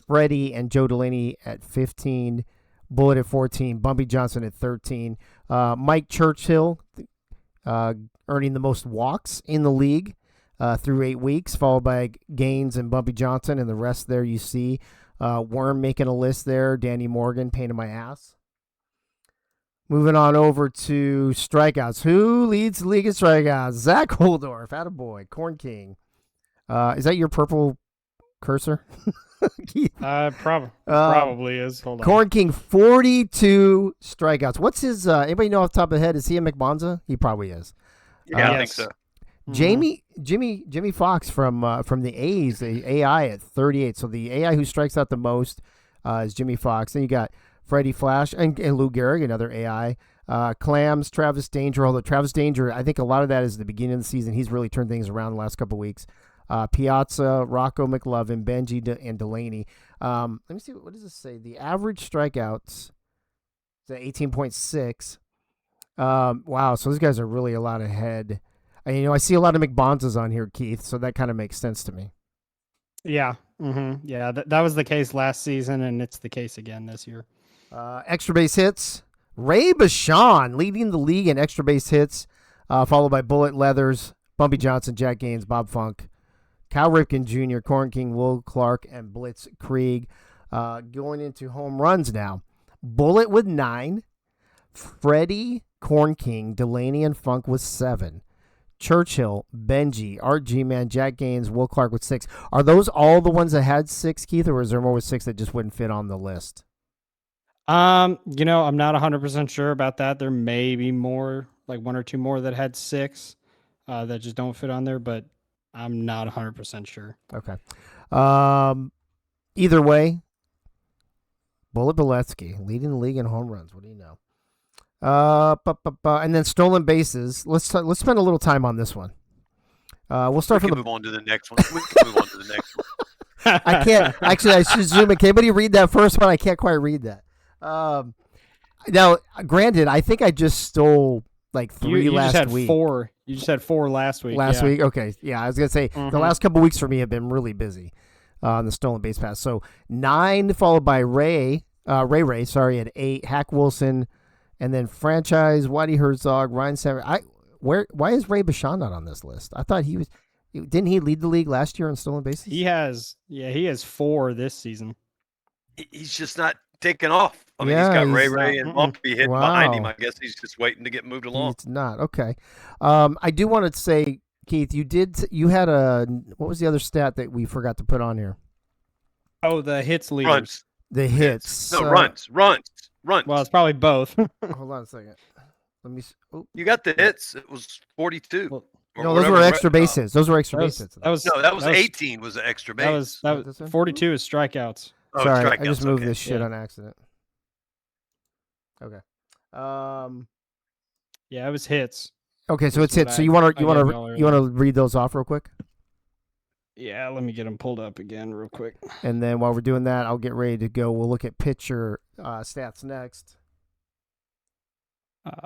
Freddie and Joe Delaney at 15. Bullet at 14. Bumpy Johnson at 13. Mike Churchill earning the most walks in the league through 8 weeks, followed by Gaines and Bumpy Johnson, and the rest there you see. Worm making a list there. Danny Morgan, pain in my ass. Moving on over to strikeouts. Who leads the league in strikeouts? Zach Holdorf, attaboy. Corn King. Is that your purple cursor? Probably is. Hold on. Corn King, 42 strikeouts. What's his, anybody know off the top of the head? Is he a McBonza? He probably is. Yeah, I think so. Jimmy Fox from the A's, the AI at 38. So the AI who strikes out the most is Jimmy Fox. Then you got Freddie Flash and Lou Gehrig, another AI. Clams, Travis Danger. Although Travis Danger, I think a lot of that is the beginning of the season. He's really turned things around the last couple of weeks. Piazza, Rocco McLovin, Benji, and Delaney. Let me see. What does this say? The average strikeouts is at 18.6. Wow. So those guys are really a lot ahead. And, I see a lot of McBonzas on here, Keith, so that kind of makes sense to me. Yeah. Mm-hmm. Yeah, that was the case last season, and it's the case again this year. Extra base hits. Ray Bashan leading the league in extra base hits, followed by Bullet, Leathers, Bumpy Johnson, Jack Gaines, Bob Funk, Cal Ripken Jr., Corn King, Will Clark, and Blitz Krieg. Going into home runs now. Bullet with 9. Freddie, Corn King, Delaney, and Funk with 7. Churchill, Benji, Art G-Man, Jack Gaines, Will Clark with 6. Are those all the ones that had 6, Keith, or is there more with 6 that just wouldn't fit on the list? I'm not 100% sure about that. There may be more, like 1 or 2 more that had 6 that just don't fit on there, but I'm not 100% sure. Okay. Either way, Bullet Biletsky leading the league in home runs. What do you know? And then stolen bases. Let's spend a little time on this one. We'll start We from can move on to the next one. We can move on to the next one. I can't actually. I should zoom in. Can anybody read that first one? I can't quite read that. Now, granted, I think I just stole like three You last just had week. 4. You just had 4 last week. Last yeah. week, okay, yeah. I was gonna say the last couple weeks for me have been really busy on the stolen base pass. So 9 followed by Ray, sorry, at 8. Hack Wilson, and then franchise Whitey Herzog, Ryan Sandberg. Why is Ray Bashan not on this list? I thought he was. Didn't he lead the league last year in stolen bases? He has 4 this season. He's just not taking off. I mean, Yeah, he's got he's Ray not. and Bumpy hitting behind him. Wow. I guess he's just waiting to get moved along. It's not okay. I do want to say, Keith, you had what was the other stat that we forgot to put on here? Oh, the hits leaders. Runs. The hits. No, runs. Well, it's probably both. Hold on a second. Let me. Oh. You got the hits. It was 42. Well, or No, those whatever were the extra rest- base hits. Those were extra that base hits. was No, that was 18 was the extra base. that This was one? 42 is strikeouts. Oh, Sorry, I strikeouts, just moved okay. this shit Yeah. on accident. Okay. Yeah, it was hits. Okay, so it's That's what hits. So you want I to gave y'all you want to read those off real quick, Yeah, let me get them pulled up again real quick. and then while we're doing that, I'll get ready to go. We'll look at pitcher stats next,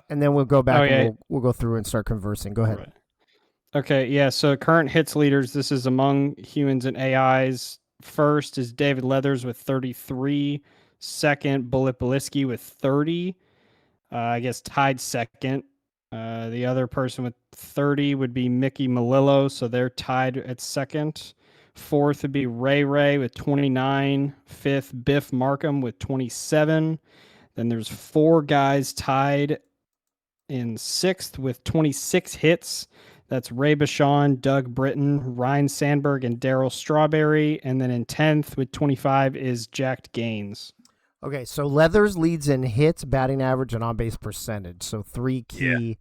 and then we'll go back and we'll go through and start conversing. Go ahead. Right. Okay, yeah, so current hits leaders, this is among humans and AIs. First is David Leathers with 33. Second, Bullet Biletsky with 30. I guess tied second. The other person with 30 would be Mickey Melillo, so they're tied at second. Fourth would be Ray with 29. Fifth, Biff Markham with 27. Then there's 4 guys tied in sixth with 26 hits. That's Ray Bashan, Doug Britton, Ryan Sandberg, and Darryl Strawberry. And then in 10th with 25 is Jack Gaines. Okay, so Leathers leads in hits, batting average, and on base percentage. So 3 key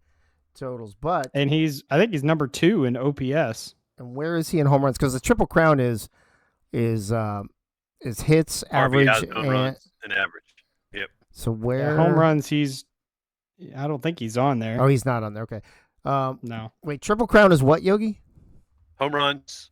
totals. But And I think he's number 2 in OPS. and where is he in home runs? Because the Triple Crown is hits, average, RBIs, home and runs, and average. Yep. so where Home runs, I don't think he's on there. Oh, he's not on there. Okay. No. Wait, Triple Crown is what, Yogi? Home runs,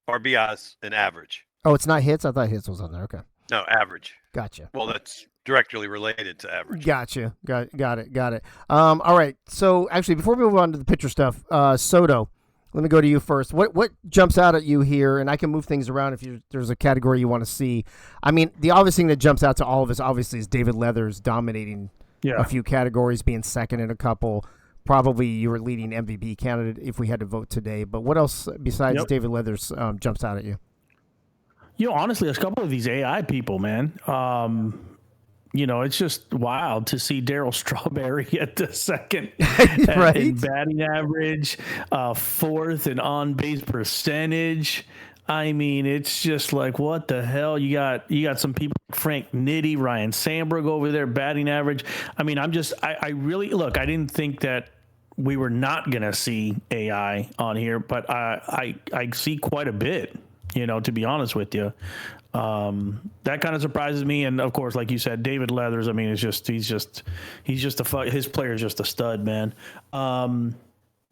RBIs, and average. Oh, it's not hits. I thought hits was on there. Okay, No, average. gotcha. Well, that's directly related to average. Gotcha. Got it. All right. So actually, before we move on to the pitcher stuff, Soto, let me go to you first. What jumps out at you here? And I can move things around if there's a category you want to see. I mean, the obvious thing that jumps out to all of us, obviously, is David Leathers dominating a few categories, being second in a couple. Probably your leading MVP candidate if we had to vote today. But what else besides David Leathers jumps out at you? Honestly, there's a couple of these AI people, man. It's just wild to see Darryl Strawberry at the second Right. in batting average, fourth in on base percentage. I mean, it's just like, what the hell? You got some people, Frank Nitti, Ryan Sandberg over there, batting average. I mean, I really look. I didn't think that we were not gonna see AI on here, but I see quite a bit. To be honest with you, that kind of surprises me. And of course, like you said, David Leathers. I mean, his player is just a stud, man.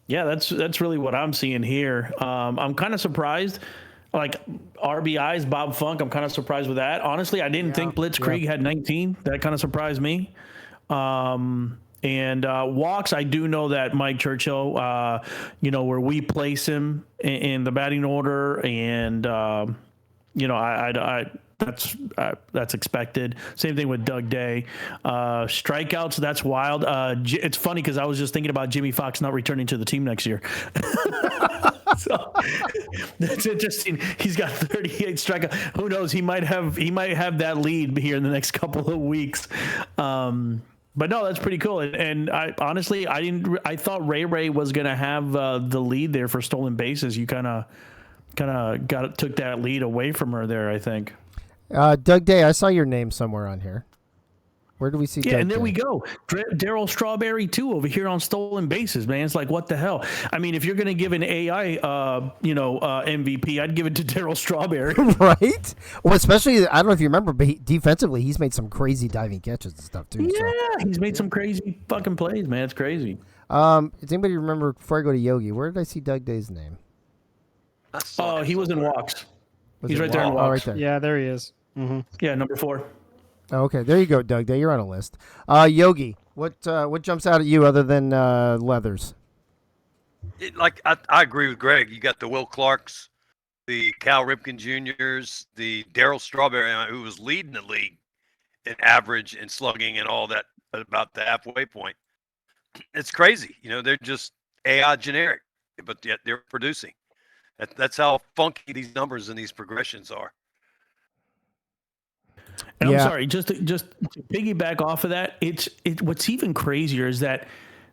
Yeah, that's really what I'm seeing here. I'm kind of surprised. Like RBIs, Bob Funk, I'm kind of surprised with that. Honestly, I didn't think Blitzkrieg had 19. That kind of surprised me. And walks, I do know that Mike Churchill, where we place him in the batting order, and that's expected. Same thing with Doug Day. Strikeouts, that's wild. It's funny because I was just thinking about Jimmy Fox not returning to the team next year. So that's interesting. He's got 38 strikeouts. Who knows? He might have that lead here in the next couple of weeks. But no, that's pretty cool. And I honestly, I thought Ray was going to have the lead there for stolen bases. You kind of took that lead away from her there, I think. Doug Day, I saw your name somewhere on here. Where do we see? Yeah, Doug and there today? we go. Daryl Strawberry too over here on stolen bases, man. It's like, what the hell? I mean, if you're gonna give an AI, MVP, I'd give it to Daryl Strawberry. Right? Well, especially, I don't know if you remember, but defensively, he's made some crazy diving catches and stuff too. Yeah, he's made some crazy fucking plays, man. It's crazy. Does anybody remember, before I go to Yogi, where did I see Doug Day's name? Oh, he was in walks. Was He's it right there in Walk? Oh, walks. right there. Yeah, there he is. Mm-hmm. Yeah, number 4. Oh, okay, there you go, Doug Day. You're on a list. Yogi, what jumps out at you other than Leathers? I agree with Greg. You got the Will Clarks, the Cal Ripken Juniors, the Daryl Strawberry, who was leading the league in average and slugging and all that at about the halfway point. It's crazy. They're just AI generic, but yet they're producing. That's how funky these numbers and these progressions are. And Yeah. I'm sorry, just to piggyback off of that, what's even crazier is that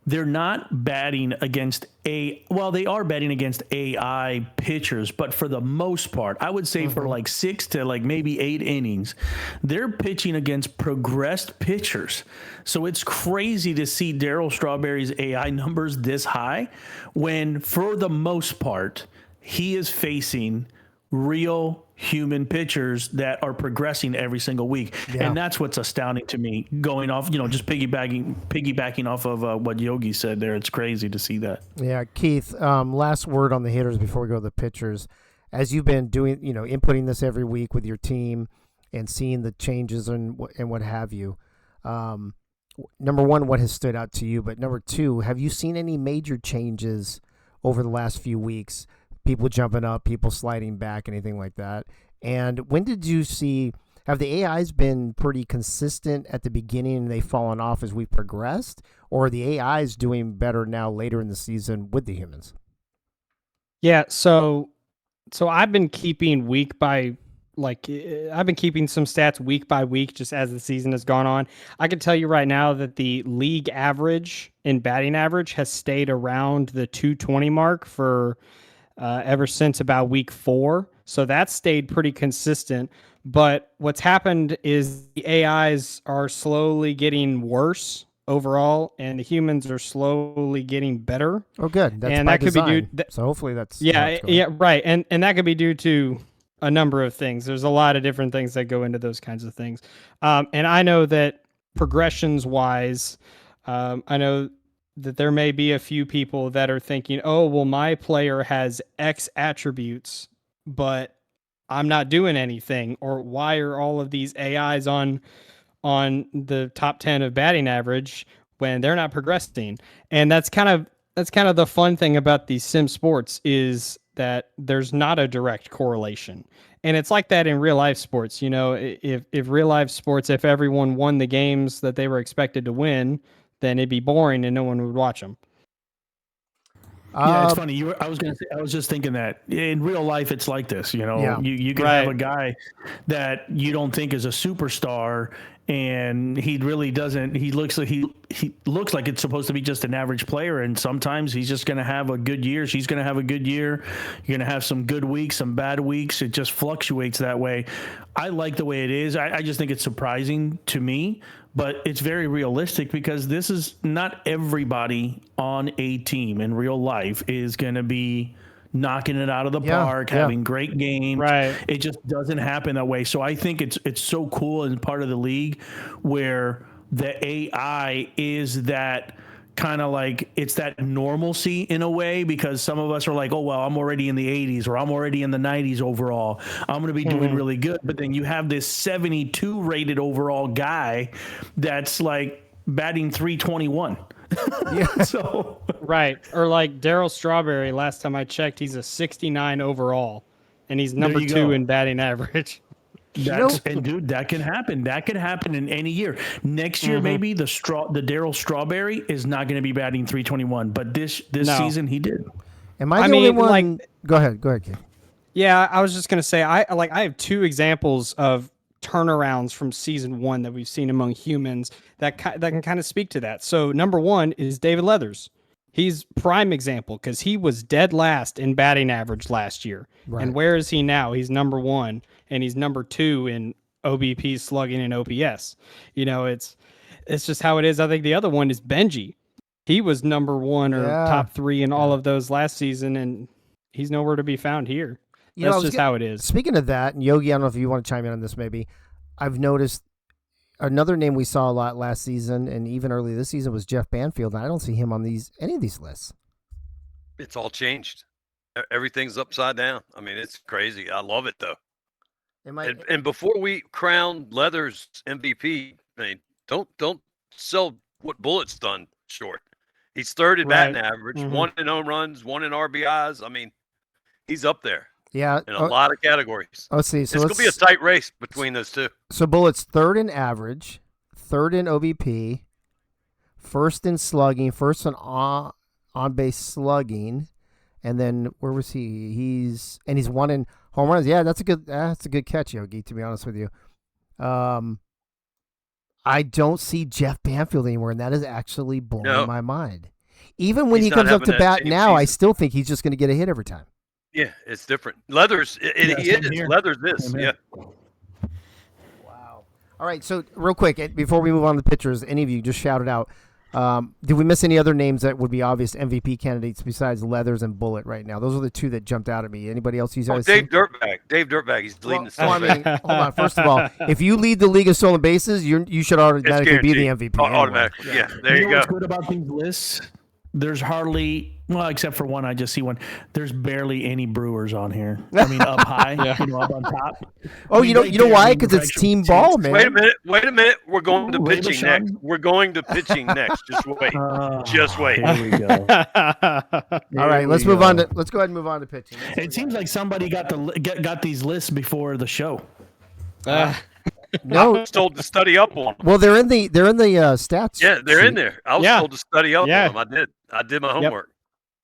they're not batting against they are batting against AI pitchers, but for the most part, I would say for like 6 to like maybe 8 innings, they're pitching against progressed pitchers. So it's crazy to see Daryl Strawberry's AI numbers this high when for the most part, he is facing real human pitchers that are progressing every single week. Yeah. And that's what's astounding to me, going off, just piggybacking off of what Yogi said there. It's crazy to see that. Yeah, Keith, last word on the hitters before we go to the pitchers. As you've been doing, inputting this every week with your team and seeing the changes and what have you, number one, what has stood out to you? But number two, have you seen any major changes over the last few weeks? People jumping up, people sliding back, anything like that? And when did you see, have the AIs been pretty consistent at the beginning and they've fallen off as we progressed? Or are the AIs doing better now later in the season with the humans? Yeah, so I've been keeping I've been keeping some stats week by week just as the season has gone on. I can tell you right now that the league average in batting average has stayed around the 220 mark for ever since about week 4. So that's stayed pretty consistent. But what's happened is the AIs are slowly getting worse overall, and the humans are slowly getting better. Oh, good. That's and by that could design. be due. So hopefully that's Yeah, right. And that could be due to a number of things. There's a lot of different things that go into those kinds of things. And I know that progressions wise, I know that there may be a few people that are thinking, oh, well, my player has X attributes, but I'm not doing anything. Or why are all of these AIs on the top 10 of batting average when they're not progressing? And that's kind of the fun thing about these sim sports is that there's not a direct correlation. And it's like that in real life sports. If real life sports, if everyone won the games that they were expected to win, then it'd be boring and no one would watch them. Yeah, it's funny. I was just thinking that in real life, it's like this. Yeah. You can Right. have a guy that you don't think is a superstar, and he really doesn't. He looks like it's supposed to be just an average player, and sometimes he's just going to have a good year. She's going to have a good year. You're going to have some good weeks, some bad weeks. It just fluctuates that way. I like the way it is. I just think it's surprising to me, but it's very realistic because this is not everybody on a team in real life is going to be knocking it out of the park, having great games. Right. It just doesn't happen that way. So I think it's so cool and part of the league where the AI is that kind of like it's that normalcy in a way, because some of us are like, oh, well, I'm already in the 80s or I'm already in the 90s overall. I'm going to be doing really good. But then you have this 72 rated overall guy that's like batting 321. Yeah. So Right. Or like Daryl Strawberry, last time I checked, he's a 69 overall, and he's number you 2 go. in batting average. and dude, that can happen. That could happen in any year. Next year, maybe the Daryl Strawberry is not going to be batting 321, but this No. season he did. Am I the only one? like- Go ahead, Keith. Yeah, I was just gonna say I have 2 examples of turnarounds from season 1 that we've seen among humans that can kind of speak to that. So number 1 is David Leathers. He's prime example because he was dead last in batting average last year. Right. And where is he now? He's number 1, and he's number 2 in OBP, slugging, and OPS. It's just how it is. I think the other one is Benji. He was number 1 or top 3 in all of those last season, and he's nowhere to be found here. That's just how it is. Speaking of that, and Yogi, I don't know if you want to chime in on this maybe. I've noticed another name we saw a lot last season and even early this season was Jeff Banfield, and I don't see him on any of these lists. It's all changed. Everything's upside down. I mean, it's crazy. I love it, though. And before we crown Leathers MVP, I mean, don't sell what Bullet's done short. He's third in batting average, 1 in home runs, 1 in RBIs. I mean, he's up there. Yeah, in a lot of categories. Let's see. So it's going to be a tight race between those two. So Bullet's third in average, third in OBP, first in slugging, first in on base slugging, and then where was he? He's 1 in home runs. Yeah, that's a good catch, Yogi. To be honest with you, I don't see Jeff Banfield anymore, and that is actually blowing my mind. Even when he comes up to bat now, I still think he's just going to get a hit every time. Yeah, it's different. Leathers, he is. Leathers is. Yeah. Wow. All right, so real quick, before we move on to the pitchers, any of you just shouted out, did we miss any other names that would be obvious MVP candidates besides Leathers and Bullet right now? Those are the two that jumped out at me. Anybody else you guys Dave Dirtbag. Dave Dirtbag, he's leading the stolen bases. Hold on. First of all, if you lead the league of stolen bases, you should automatically be the MVP. Automatically, yeah. There you go. What's good about these lists? There's hardly, except for one, I just see one. There's barely any Brewers on here. I mean, up high, up on top. Oh, you know why? Because it's team ball, man. Wait a minute. We're going to pitching next. We're going to pitching next. Just wait. Just wait. Here we go. All right, let's move on to. Let's go ahead and move on to pitching. It seems like somebody got these lists before the show. No, I was told to study up on them. Well, they're in the stats. Yeah, they're in there. I was told to study up on them. I did my homework.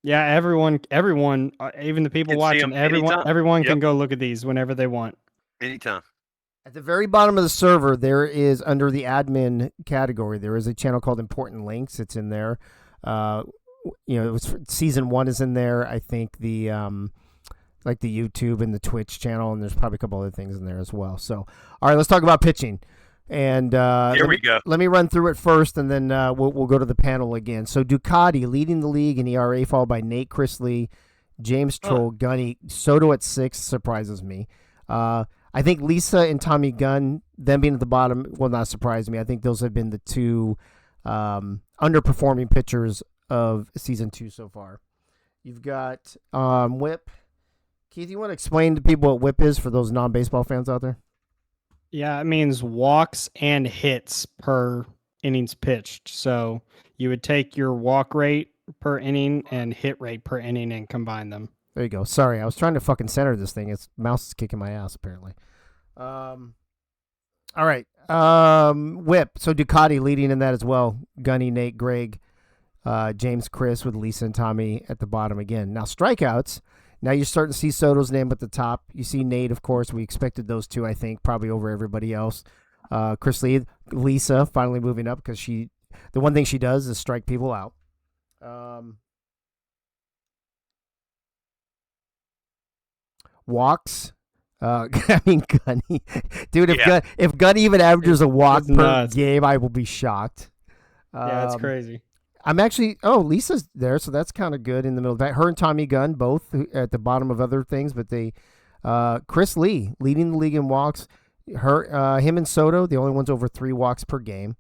Yeah, everyone, even the people watching, everyone can go look at these whenever they want. Anytime. At the very bottom of the server, there is, under the admin category, there is a channel called Important Links. It's in there. It was season 1 is in there. I think the like the YouTube and the Twitch channel, and there's probably a couple other things in there as well. So, all right, let's talk about pitching. And here we go. Let me run through it first, and then we'll go to the panel again. So Ducati leading the league in ERA, followed by Nate Chrisley, James Troll, Gunny, Soto at 6 surprises me. I think Lisa and Tommy Gunn, them being at the bottom, will not surprise me. I think those have been the two underperforming pitchers of season 2 so far. You've got Whip. Keith, you want to explain to people what WHIP is for those non-baseball fans out there? Yeah, it means walks and hits per innings pitched. So you would take your walk rate per inning and hit rate per inning and combine them. There you go. Sorry, I was trying to fucking center this thing. Its mouse is kicking my ass, apparently. All right. WHIP. So Ducati leading in that as well. Gunny, Nate, Greg, James, Chris with Lisa and Tommy at the bottom again. Now, strikeouts. Now you're starting to see Soto's name at the top. You see Nate, of course. We expected those two, I think, probably over everybody else. Chris Lee, Lisa finally moving up because the one thing she does is strike people out. Walks. I mean, Gunny. Dude, if Gunny even averages a walk per game, I will be shocked. It's crazy. I'm actually, Lisa's there, so that's kind of good in the middle of that. Her and Tommy Gunn both at the bottom of other things, but Chris Lee leading the league in walks. Him and Soto, the only ones over 3 walks per game.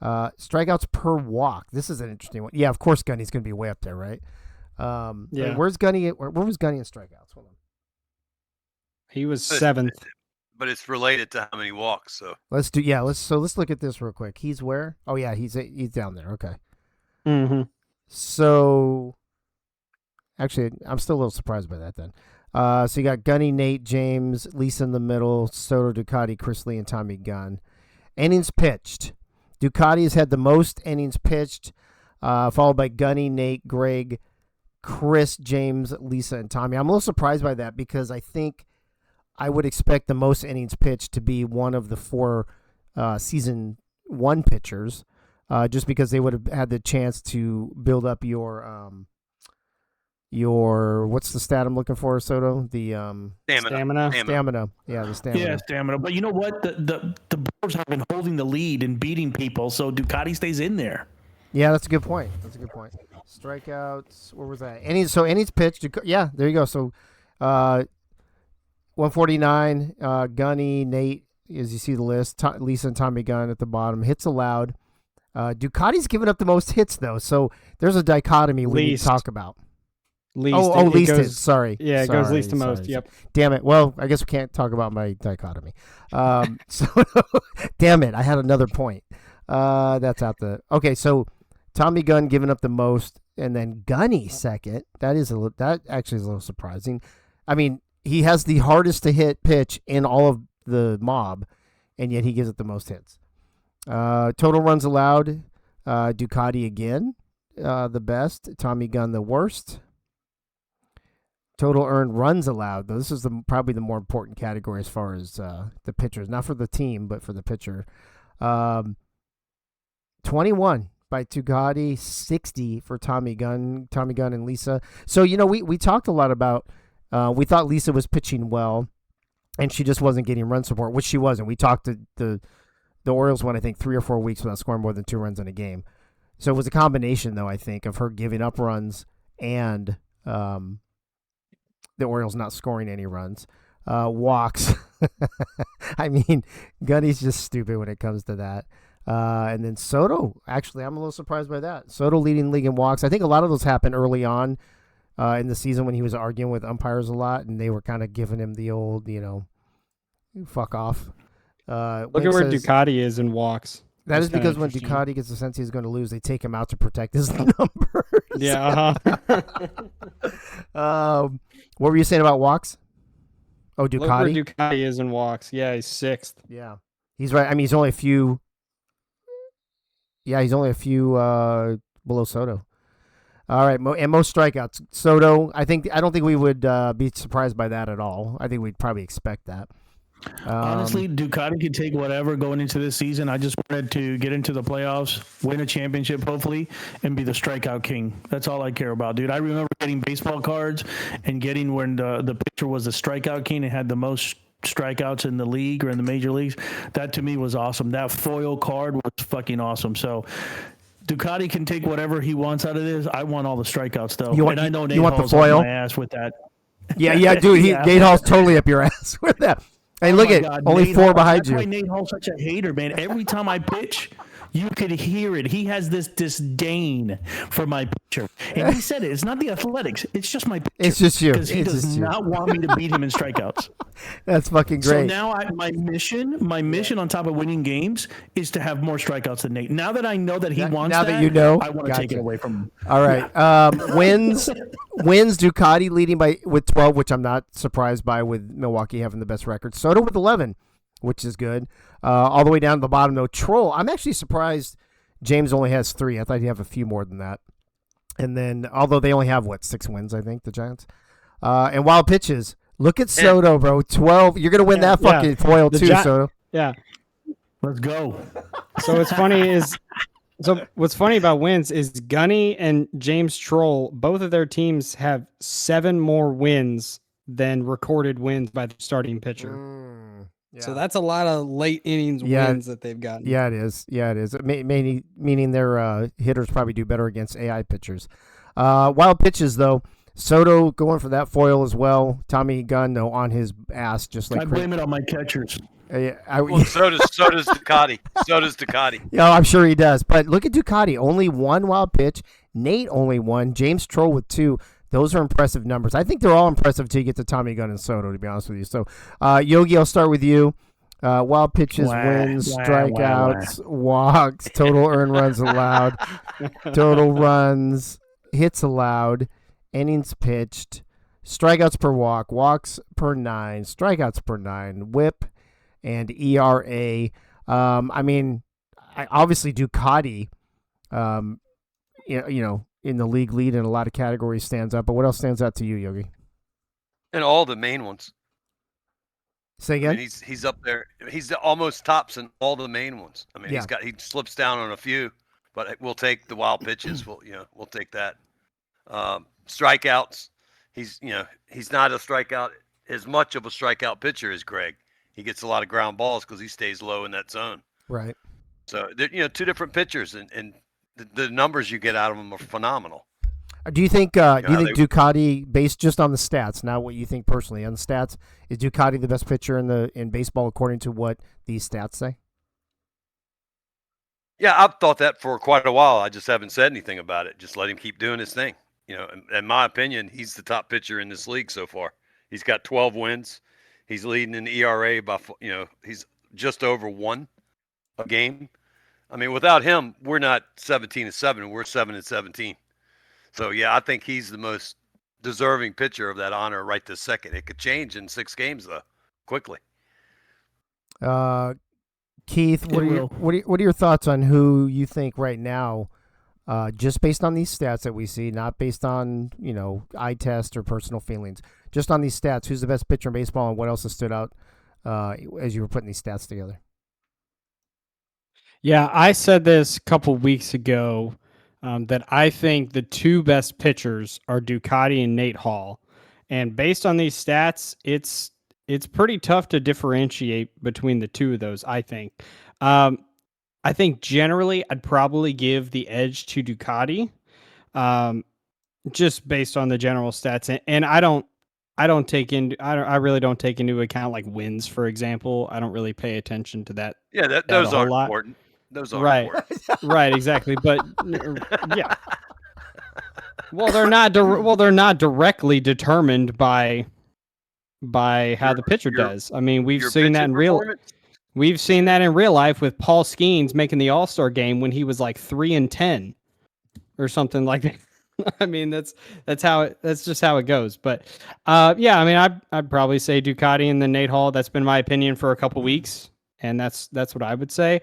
Strikeouts per walk. This is an interesting one. Yeah, of course Gunny's going to be way up there, right? Yeah. Where's Gunny? Where was Gunny in strikeouts? Hold on. He was 7th. But it's related to how many walks. So let's look at this real quick. He's where? Oh yeah, he's down there. Okay. Mm-hmm. So, actually, I'm still a little surprised by that then. So you got Gunny, Nate, James, Lisa in the middle, Soto, Ducati, Chris Lee, and Tommy Gunn. Innings pitched. Ducati has had the most innings pitched, followed by Gunny, Nate, Greg, Chris, James, Lisa, and Tommy. I'm a little surprised by that because I think I would expect the most innings pitched to be one of the 4 season 1 pitchers. Just because they would have had the chance to build up your what's the stat I'm looking for, Soto? The Stamina. stamina. Yeah, the stamina. Yeah, stamina. But you know what? The Brewers have been holding the lead and beating people, so Ducati stays in there. Yeah, that's a good point. Strikeouts. Where was that? Any's pitched. Yeah, there you go. So, 149. Gunny, Nate, as you see the list. Lisa and Tommy Gunn at the bottom. Hits allowed. Ducati's given up the most hits though, so there's a dichotomy we need to talk about. Least. Least hits. Sorry. Yeah, it goes least to most. Yep. Damn it. Well, I guess we can't talk about my dichotomy. So, damn it. I had another point. That's out the. Okay, so Tommy Gunn giving up the most, and then Gunny second. That actually is a little surprising. I mean, he has the hardest to hit pitch in all of the mob, and yet he gives it the most hits. Total runs allowed, Ducati again, the best. Tommy Gunn the worst. Total earned runs allowed, though this is probably the more important category as far as the pitchers, not for the team, but for the pitcher. 21 by Ducati, 60 for Tommy Gunn and Lisa. So, we talked a lot about, we thought Lisa was pitching well, and she just wasn't getting run support, which she wasn't. We talked to the Orioles went, I think, 3 or 4 weeks without scoring more than 2 runs in a game. So it was a combination, though, I think, of her giving up runs and the Orioles not scoring any runs. Walks. I mean, Gunny's just stupid when it comes to that. And then Soto, actually, I'm a little surprised by that. Soto leading the league in walks. I think a lot of those happened early on in the season when he was arguing with umpires a lot, and they were kind of giving him the old, fuck off. Look at where Ducati is in walks. That is because when Ducati gets the sense he's going to lose, they take him out to protect his numbers. Yeah. What were you saying about walks? Oh, Ducati. Look where Ducati is in walks. Yeah, he's 6th. Yeah, he's right. I mean, he's only a few. Yeah, he's only a few below Soto. All right, and most strikeouts. Soto. I don't think we would be surprised by that at all. I think we'd probably expect that. Honestly, Ducati could take whatever going into this season. I just wanted to get into the playoffs, win a championship, hopefully, and be the strikeout king. That's all I care about, dude. I remember getting baseball cards and getting when the pitcher was the strikeout king and had the most strikeouts in the league or in the major leagues. That to me was awesome. That foil card was fucking awesome. So Ducati can take whatever he wants out of this. I want all the strikeouts though. I know Nate Hall's up my ass with that. Yeah, dude. Nate Hall's totally up your ass with that. Hey, look at only Nate 4 Hall, behind you. That's why Nate Hall's such a hater, man. Every time I pitch, you could hear it. He has this disdain for my pitcher. And he said it. It's not the athletics. It's just my pitcher. It's just you. Because he does not want me to beat him in strikeouts. That's fucking great. So now my mission on top of winning games is to have more strikeouts than Nate. Now that I know that he wants that, I want to take it away from him. All right. Wins Ducati leading with 12, which I'm not surprised by with Milwaukee having the best record. Soto with 11, which is good. All the way down to the bottom, though. Troll, I'm actually surprised James only has 3. I thought he'd have a few more than that. And then, although they only have, 6 wins, I think, the Giants. And wild pitches. Look at Soto, bro. 12. You're going to win that fucking foil, too, Soto. Yeah. Let's go. So what's funny about wins is Gunny and James Troll, both of their teams have 7 more wins than recorded wins by the starting pitcher. Yeah. So that's a lot of late innings wins that they've gotten. Yeah, it is. Meaning their hitters probably do better against AI pitchers. Wild pitches, though. Soto going for that foil as well. Tommy Gunn, though, on his ass, just like I blame it on my catchers. So does Ducati. So does Ducati. Yeah, I'm sure he does. But look at Ducati. Only 1 wild pitch. Nate only 1. James Troll with 2. Those are impressive numbers. I think they're all impressive until you get to Tommy Gunn and Soto, to be honest with you. So, Yogi, I'll start with you. Wild pitches, wins, strikeouts, walks, total earned runs allowed, total runs, hits allowed, innings pitched, strikeouts per walk, walks per 9, strikeouts per 9, whip, and ERA. Obviously Ducati, in the league lead in a lot of categories stands out. But what else stands out to you, Yogi? And all the main ones. Say again? I mean, he's up there. He's almost tops in all the main ones. I mean, he slips down on a few, but we'll take the wild pitches. We'll take that. Strikeouts, he's not a strikeout as much of a strikeout pitcher as Greg. He gets a lot of ground balls because he stays low in that zone. Right. So they're two different pitchers, and the numbers you get out of them are phenomenal. Do you think Ducati, based just on the stats, not what you think personally on the stats, is Ducati the best pitcher in baseball according to what these stats say? Yeah, I've thought that for quite a while. I just haven't said anything about it. Just let him keep doing his thing. In my opinion, he's the top pitcher in this league so far. He's got 12 wins. He's leading in ERA by, he's just over 1 a game. I mean, without him, we're not 17-7. We're 7-17. So yeah, I think he's the most deserving pitcher of that honor right this second. It could change in 6 games though, quickly. Keith, what are your thoughts on who you think right now, just based on these stats that we see, not based on eye test or personal feelings, just on these stats, who's the best pitcher in baseball, and what else has stood out as you were putting these stats together? Yeah, I said this a couple weeks ago that I think the 2 best pitchers are Ducati and Nate Hall, and based on these stats, it's pretty tough to differentiate between the 2 of those. I think. I think generally I'd probably give the edge to Ducati, just based on the general stats, and I really don't take into account like wins, for example. I don't really pay attention to that. Yeah, those aren't important. Those aren't important. Right, exactly. But yeah, they're not directly determined by how the pitcher does. I mean, we've seen that in real life with Paul Skeens making the All-Star game when he was like 3-10 or something like that. I mean, that's just how it goes. But yeah, I mean, I'd probably say Ducati and then Nate Hall. That's been my opinion for a couple weeks, and that's what I would say.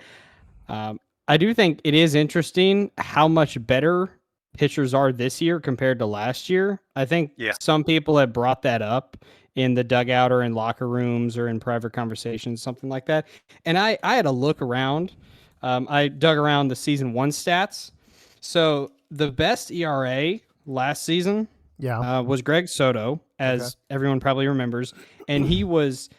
I do think it is interesting how much better pitchers are this year compared to last year. I think some people have brought that up in the dugout or in locker rooms or in private conversations, something like that. And I had a look around. I dug around the season 1 stats. So the best ERA last season was Greg Soto, as everyone probably remembers. And he was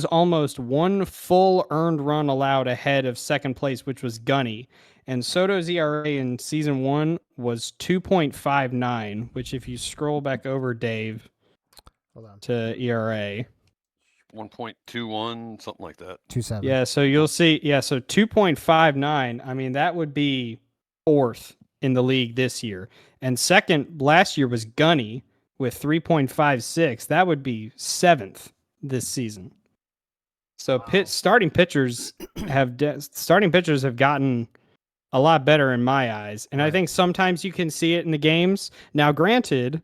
almost 1 full earned run allowed ahead of second place, which was Gunny. And Soto's ERA in season 1 was 2.59, which if you scroll back over, Dave, to ERA. 1.21, something like that. 2.7. Yeah, so you'll see. Yeah, so 2.59. I mean, that would be 4th in the league this year. And second last year was Gunny with 3.56. That would be 7th this season. So starting pitchers have gotten a lot better in my eyes. And I think sometimes you can see it in the games. Now, granted,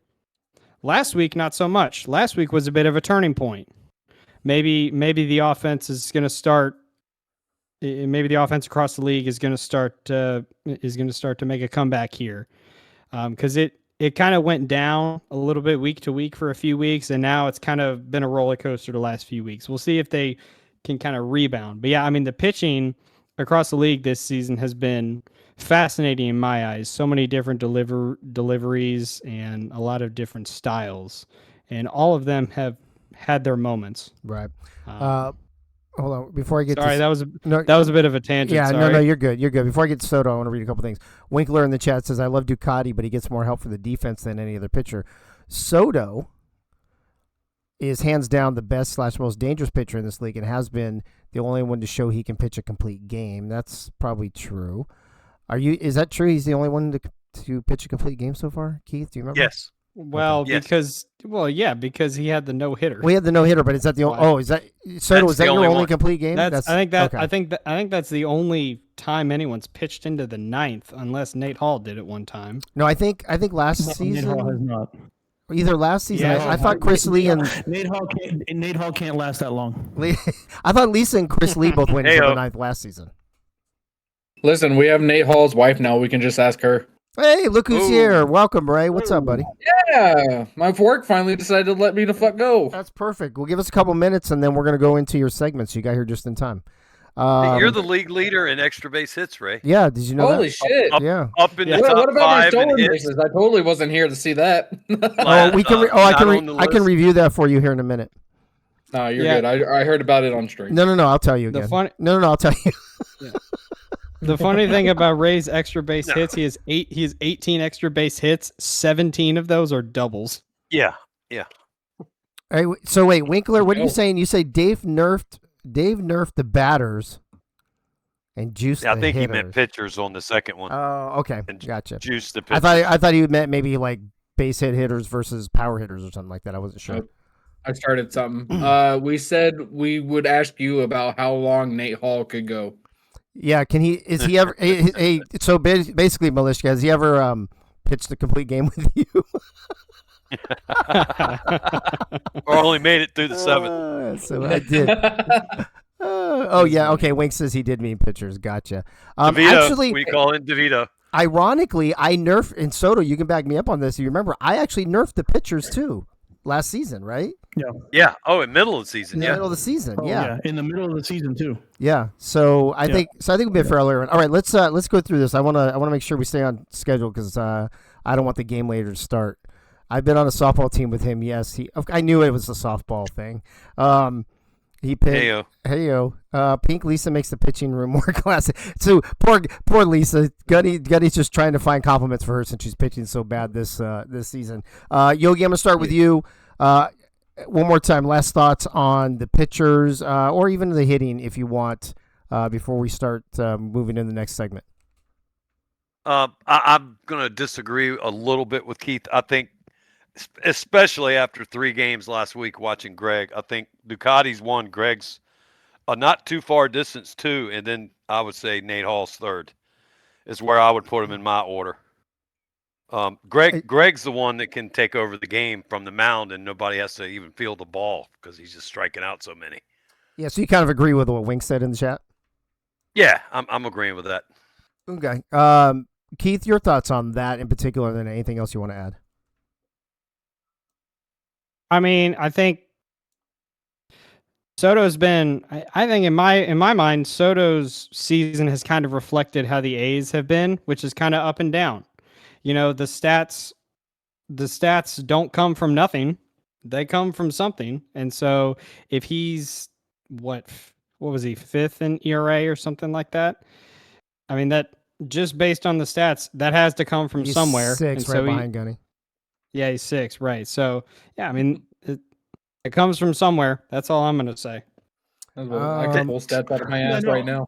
last week, not so much. Last week was a bit of a turning point. Maybe the offense is going to start. Maybe the offense across the league is going to start to make a comeback here, because it kind of went down a little bit week to week for a few weeks, and now it's kind of been a roller coaster the last few weeks. We'll see if they can kind of rebound. But yeah, I mean, the pitching across the league this season has been fascinating in my eyes. So many different deliveries and a lot of different styles, and all of them have had their moments. Right. Hold on, before I get that was a bit of a tangent. Yeah, sorry. no, you're good. Before I get to Soto, I want to read a couple things. Winkler in the chat says, I love Ducati, but he gets more help from the defense than any other pitcher. Soto is hands down the best / most dangerous pitcher in this league and has been the only one to show he can pitch a complete game. That's probably true. Is that true? He's the only one to pitch a complete game so far? Keith, do you remember? Yes. Well, yes. because he had the no-hitter. We had the no-hitter, but is that the only? Oh, is that Soto? Was that your only complete game? I think that's the only time anyone's pitched into the 9th, unless Nate Hall did it one time. No, I think last season. Nate Hall has not. Either last season, I thought Chris Lee and Nate Hall can't last that long. I thought Lisa and Chris Lee both went into the 9th last season. Listen, we have Nate Hall's wife now. We can just ask her. Hey, look who's here. Welcome, Ray. What's up, buddy? Yeah, my work finally decided to let me the fuck go. That's perfect. Well, give us a couple minutes, and then we're going to go into your segments. You got here just in time. Hey, you're the league leader in extra base hits, Ray. Yeah, did you know Holy that? shit! Yeah. Up in the What, top what about my 5 in stolen hits. bases? I totally wasn't here to see that. Oh, we can. I not can. on the I can list. review that for you here in a minute. No, you're Yeah. good. I heard about it on stream. No. I'll tell you The again. funny- No. I'll tell you. The funny thing about Ray's extra base No. hits, he has 18 extra base hits. 17 of those are doubles. Yeah. Hey, so wait, Winkler, what are you No. saying? You say Dave nerfed the batters and juiced Yeah, I the think hitters. he meant pitchers on the second one. Oh, okay, And gotcha. Juice the I pitchers. thought he meant maybe like base hit hitters versus power hitters or something like that. I wasn't sure. Nope. I started something. We said we would ask you about how long Nate Hall could go. Yeah, can he? Is he ever? So basically, Malishka, has he ever pitched the complete game with you? Or only made it through the 7th. So I did. Oh yeah, okay. Wink says he did mean pitchers. Gotcha. DeVito, Actually, we call him DeVito. ironically, I nerfed in Soto. You can back me up on this. You remember, I actually nerfed the pitchers too last season, right? Yeah. Oh, in middle of the season. In the Yeah. middle of the season. Oh, yeah. in the middle of the season too. Yeah. So I think we've been fairly early. All right, let's go through this. I wanna make sure we stay on schedule because I don't want the game later to start. I've been on a softball team with him. Yes, I knew it was a softball thing. He picked. Heyo. Pink Lisa makes the pitching room more classic. So poor Lisa. Gunny's just trying to find compliments for her since she's pitching so bad this season. Yogi, I'm gonna start with you. One more time, last thoughts on the pitchers or even the hitting if you want before we start moving in the next segment. I'm going to disagree a little bit with Keith. I think, especially after 3 games last week watching Greg, I think Ducati's 1, Greg's a not too far distance 2, and then I would say Nate Hall's 3rd is where I would put him in my order. Greg's the one that can take over the game from the mound, and nobody has to even feel the ball because he's just striking out so many. Yeah, so you kind of agree with what Wink said in the chat? Yeah, I'm agreeing with that. Okay. Keith, your thoughts on that in particular, and then anything else you want to add? I mean, I think Soto's been. I think in my mind, Soto's season has kind of reflected how the A's have been, which is kind of up and down. You know, the stats don't come from nothing; they come from something. And so, if he's what was he 5th in ERA or something like that? I mean, that just based on the stats, that has to come from He's somewhere. 6, and right so behind Gunny. Yeah, he's 6, right? So, yeah, I mean, it comes from somewhere. That's all I'm gonna say. I can pull stats out of my ass right now.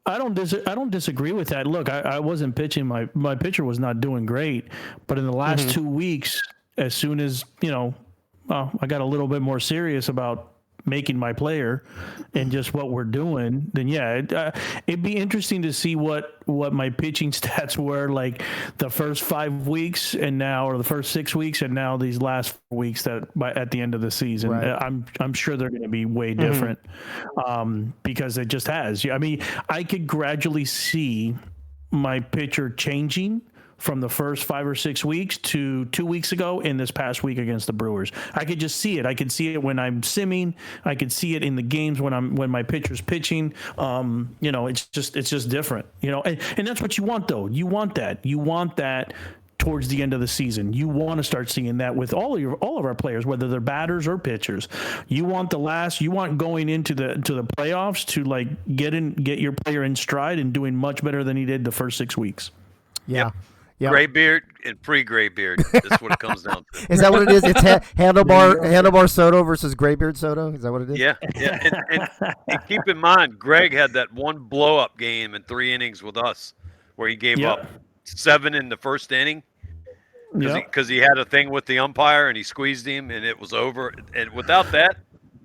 I don't disagree with that. Look, I wasn't pitching. My pitcher was not doing great, but in the last 2 weeks, as soon as I got a little bit more serious about making my player and just what we're doing, then it'd be interesting to see what my pitching stats were like the first 5 weeks and now, or the first 6 weeks and now these last 4 weeks at the end of the season. Right. I'm sure they're going to be way different because it just has. I mean, I could gradually see my pitcher changing from the first 5 or 6 weeks to 2 weeks ago in this past week against the Brewers. I could just see it. I could see it when I'm simming. I could see it in the games when my pitcher's pitching. It's just different. And that's what you want though. You want that towards the end of the season. You want to start seeing that with all of our players, whether they're batters or pitchers. You want going into the playoffs to like get your player in stride and doing much better than he did the first 6 weeks. Yeah. Yep. Gray beard and pre-gray beard. That's what it comes down to. Is that what it is? It's handlebar Soto versus Graybeard Soto? Is that what it is? Yeah. And keep in mind, Greg had that one blow-up game in 3 innings with us where he gave up 7 in the first inning because he had a thing with the umpire and he squeezed him and it was over. And without that,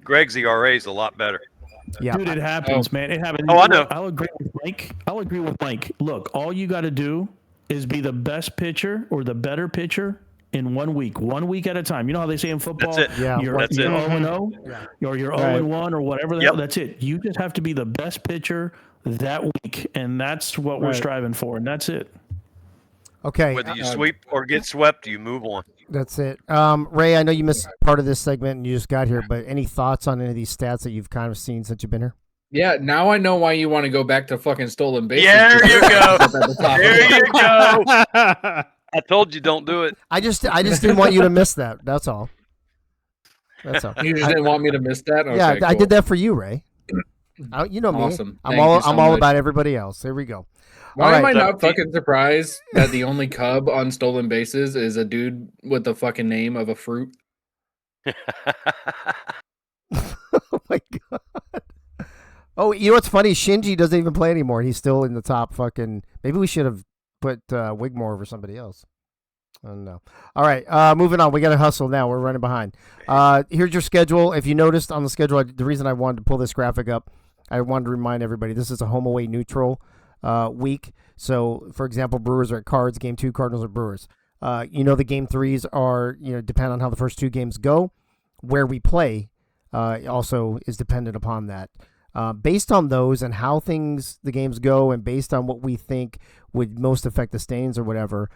Greg's ERA is a lot better. Yeah. Dude, it happens, man. It happens. Oh, I know. I'll agree with Mike. Look, all you got to do is be the best pitcher or the better pitcher in 1 week at a time. You know how they say in football, That's it. Yeah, you're that's it. 0-0 or you're 0-1 or whatever. Yep. That's it. You just have to be the best pitcher that week, and that's what we're striving for, and that's it. Okay. Whether you sweep or get swept, you move on. That's it. Ray, I know you missed part of this segment and you just got here, but any thoughts on any of these stats that you've kind of seen since you've been here? Yeah, now I know why you want to go back to fucking stolen bases. There you go. Up at the top of There it. you go. I told you don't do it. I just didn't want you to miss that. That's all. That's all. You just didn't want me to miss that? Okay, Yeah, I cool. did that for you, Ray. You know me. Awesome. I'm Thank you so I'm all much. about everybody else. Here we go. Why All am right. I not fucking surprised that the only Cub on stolen bases is a dude with the fucking name of a fruit? Oh my god. Oh, you know what's funny? Shinji doesn't even play anymore. He's still in the top fucking. Maybe we should have put Wigmore over somebody else. I don't know. All right, moving on. We got to hustle now. We're running behind. Here's your schedule. If you noticed on the schedule, the reason I wanted to pull this graphic up, I wanted to remind everybody this is a home away neutral week. So, for example, Brewers are at Cards. Game 2, Cardinals are Brewers. The Game 3s are, depend on how the first 2 games go. Where we play also is dependent upon that. Based on those and how the games go, and based on what we think would most affect the standings or whatever,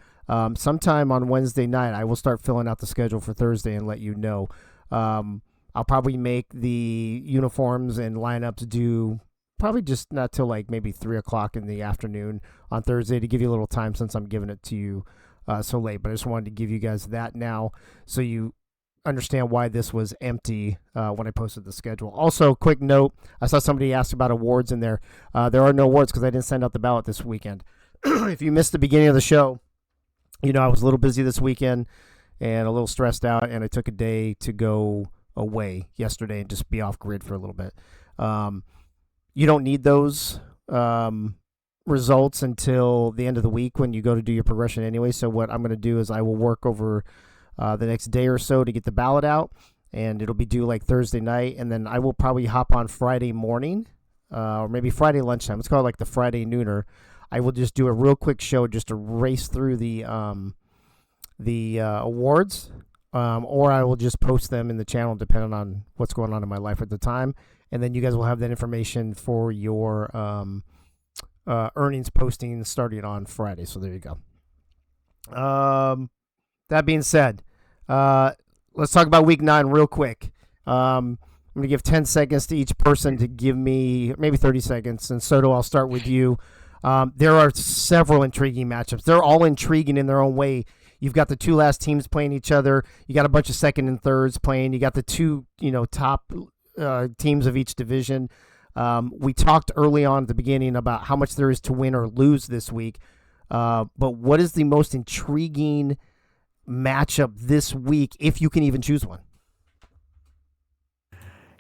sometime on Wednesday night, I will start filling out the schedule for Thursday and let you know. I'll probably make the uniforms and lineups due probably just not till like maybe 3 o'clock in the afternoon on Thursday to give you a little time since I'm giving it to you so late. But I just wanted to give you guys that now so you understand why this was empty when I posted the schedule. Also, quick note, I saw somebody asked about awards in there. There are no awards because I didn't send out the ballot this weekend. If you missed the beginning of the show, I was a little busy this weekend and a little stressed out, and I took a day to go away yesterday and just be off grid for a little bit. You don't need those results until the end of the week when you go to do your progression anyway. So what I'm going to do is I will work over the next day or so to get the ballot out, and it'll be due like Thursday night, and then I will probably hop on Friday morning or maybe Friday lunchtime. It's called like the Friday nooner. I will just do a real quick show just to race through the awards, or I will just post them in the channel depending on what's going on in my life at the time, and then you guys will have that information for your earnings posting starting on Friday. So there you go. That being said, let's talk about week 9 real quick. I'm going to give 10 seconds to each person to give me maybe 30 seconds. And Soto, I'll start with you. There are several intriguing matchups. They're all intriguing in their own way. You've got the 2 last teams playing each other. You got a bunch of second and thirds playing. You got the 2, top teams of each division. We talked early on at the beginning about how much there is to win or lose this week. But what is the most intriguing matchup this week, if you can even choose one?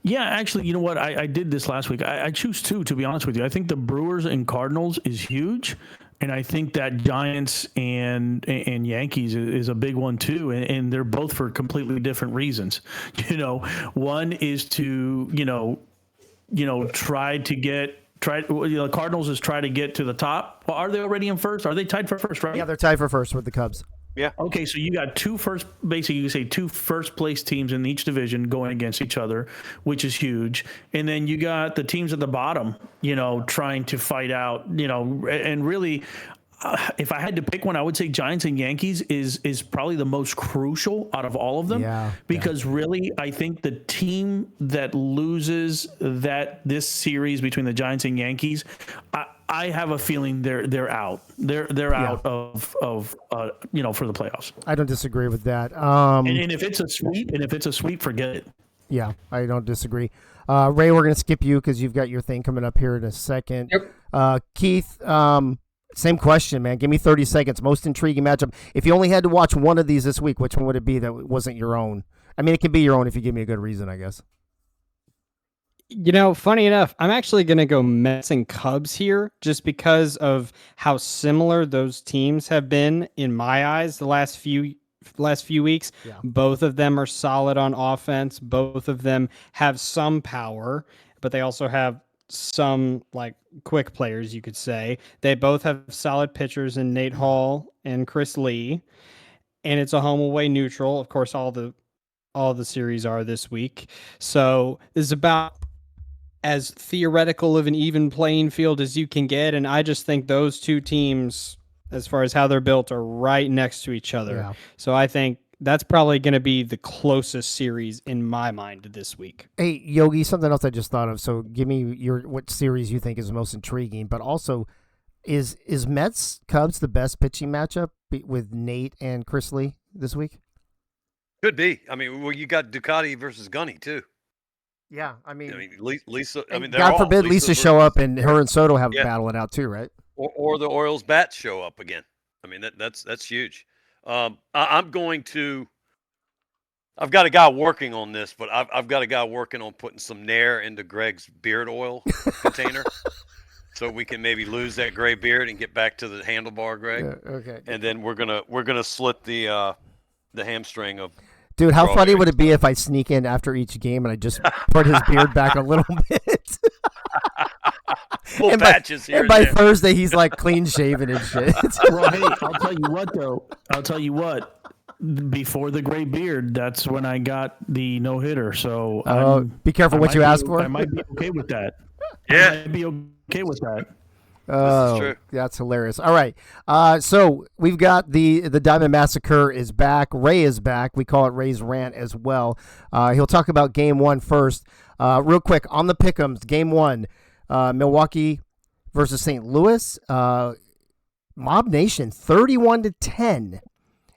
Yeah, actually, you know what? I did this last week. I choose 2, to be honest with you. I think the Brewers and Cardinals is huge, and I think that Giants and Yankees is a big one too, and they're both for completely different reasons. One is to Cardinals is try to get to the top. Well, are they already in first? Are they tied for first, right? Yeah, they're tied for first with the Cubs. Yeah. Okay, so you got 2 first place teams in each division going against each other, which is huge. And then you got the teams at the bottom, trying to fight out, and really, if I had to pick one, I would say Giants and Yankees is probably the most crucial out of all of them. Yeah, because really, I think the team that loses this series between the Giants and Yankees, I have a feeling they're out. They're out of for the playoffs. I don't disagree with that. And if it's a sweep, forget it. Yeah, I don't disagree. Ray, we're gonna skip you because you've got your thing coming up here in a second. Yep. Keith, same question, man. Give me 30 seconds. Most intriguing matchup. If you only had to watch one of these this week, which one would it be that wasn't your own? I mean, it can be your own if you give me a good reason, I guess. Funny enough, I'm actually going to go Mets and Cubs here just because of how similar those teams have been in my eyes the last few weeks. Yeah. Both of them are solid on offense. Both of them have some power, but they also have some like quick players, you could say. They both have solid pitchers in Nate Hall and Chris Lee, and it's a home away neutral. Of course, all the series are this week. So this is about as theoretical of an even playing field as you can get, and I just think those 2 teams, as far as how they're built, are right next to each other. Yeah. So I think that's probably going to be the closest series in my mind this week. Hey, Yogi, something else I just thought of. So give me what series you think is the most intriguing, but also is Mets Cubs the best pitching matchup with Nate and Chris Lee this week? Could be. I mean, well, you got Ducati versus Gunny too. Yeah, I mean Lisa. I mean, God forbid Lisa show up and her and Soto have Yeah. battle it out too, right? or the Orioles bats show up again. I mean, that's huge. I'm going to. I've got a guy working on this, but I've got a guy working on putting some Nair into Greg's beard oil container, so we can maybe lose that gray beard and get back to the handlebar, Greg. Okay. And then we're gonna slit the hamstring of. Dude, how funny Strawberry. would it be if I sneak in after each game and I just put his beard back a little bit? Full and by, patches here. and by there. Thursday, he's like clean shaven and shit. Well, hey, I'll tell you what, though. I'll tell you what. Before the gray beard, that's when I got the no hitter. So be careful what you ask for. I might be okay with that. Yeah. I might be okay with that. Oh, true. that's hilarious. All right. So we've got the Diamond Massacre is back. Ray is back. We call it Ray's Rant as well. He'll talk about game one first. Real quick, on the pick'ems, game one, Milwaukee versus St. Louis. Mob Nation, 31-10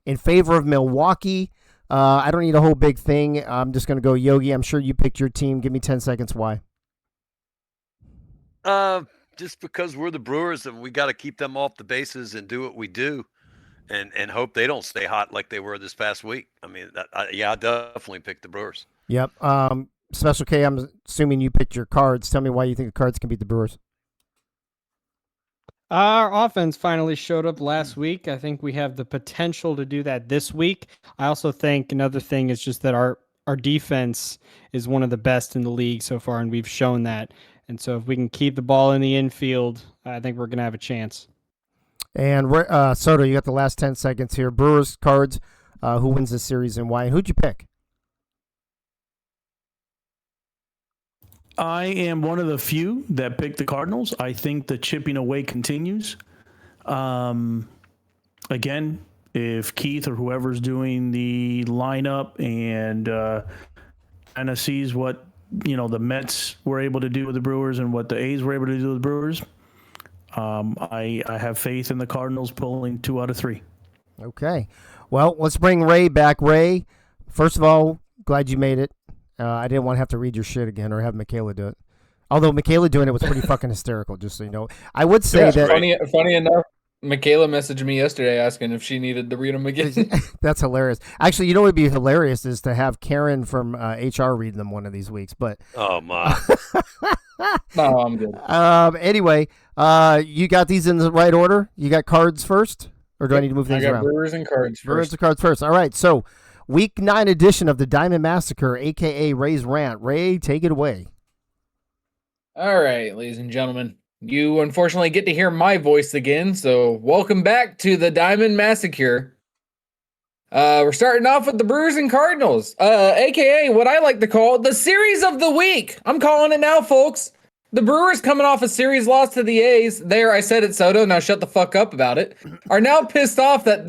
in favor of Milwaukee. I don't need a whole big thing. I'm just going to go Yogi. I'm sure you picked your team. Give me 10 seconds. Why? Just because we're the Brewers and we got to keep them off the bases and do what we do, and hope they don't stay hot like they were this past week. I mean, I definitely picked the Brewers. Yep. Special K, I'm assuming you picked your Cards. Tell me why you think the Cards can beat the Brewers. Our offense finally showed up last week. I think we have the potential to do that this week. I also think another thing is just that our defense is one of the best in the league so far, and we've shown that. And so if we can keep the ball in the infield, I think we're going to have a chance. And Soto, you got the last 10 seconds here. Brewers, Cards, who wins this series and why? And who'd you pick? I am one of the few that picked the Cardinals. I think the chipping away continues. Again, if Keith or whoever's doing the lineup and kind of sees what the Mets were able to do with the Brewers and what the A's were able to do with the Brewers, I have faith in the Cardinals pulling 2 out of 3. Okay. Well, let's bring Ray back. Ray, first of all, glad you made it. I didn't want to have to read your shit again or have Michaela do it. Although Michaela doing it was pretty fucking hysterical, just so you know. I would say that... Funny enough, Michaela messaged me yesterday asking if she needed to read them again. That's hilarious. Actually, you know what would be hilarious is to have Karen from HR read them one of these weeks. But Oh my! No, I'm good. Anyway, you got these in the right order? You got Cards first? Or do I need to move things I got around? Brewers and Cards Brewers first. and Cards first. All right, so Week 9 edition of the Diamond Massacre, a.k.a. Ray's Rant. Ray, take it away. All right, ladies and gentlemen. You unfortunately get to hear my voice again, so welcome back to the Diamond Massacre. We're starting off with the Brewers and Cardinals, aka what I like to call the series of the week. I'm calling it now, folks. The Brewers, coming off a series loss to the A's, there I said it, Soto, now shut the fuck up about it, are now pissed off, and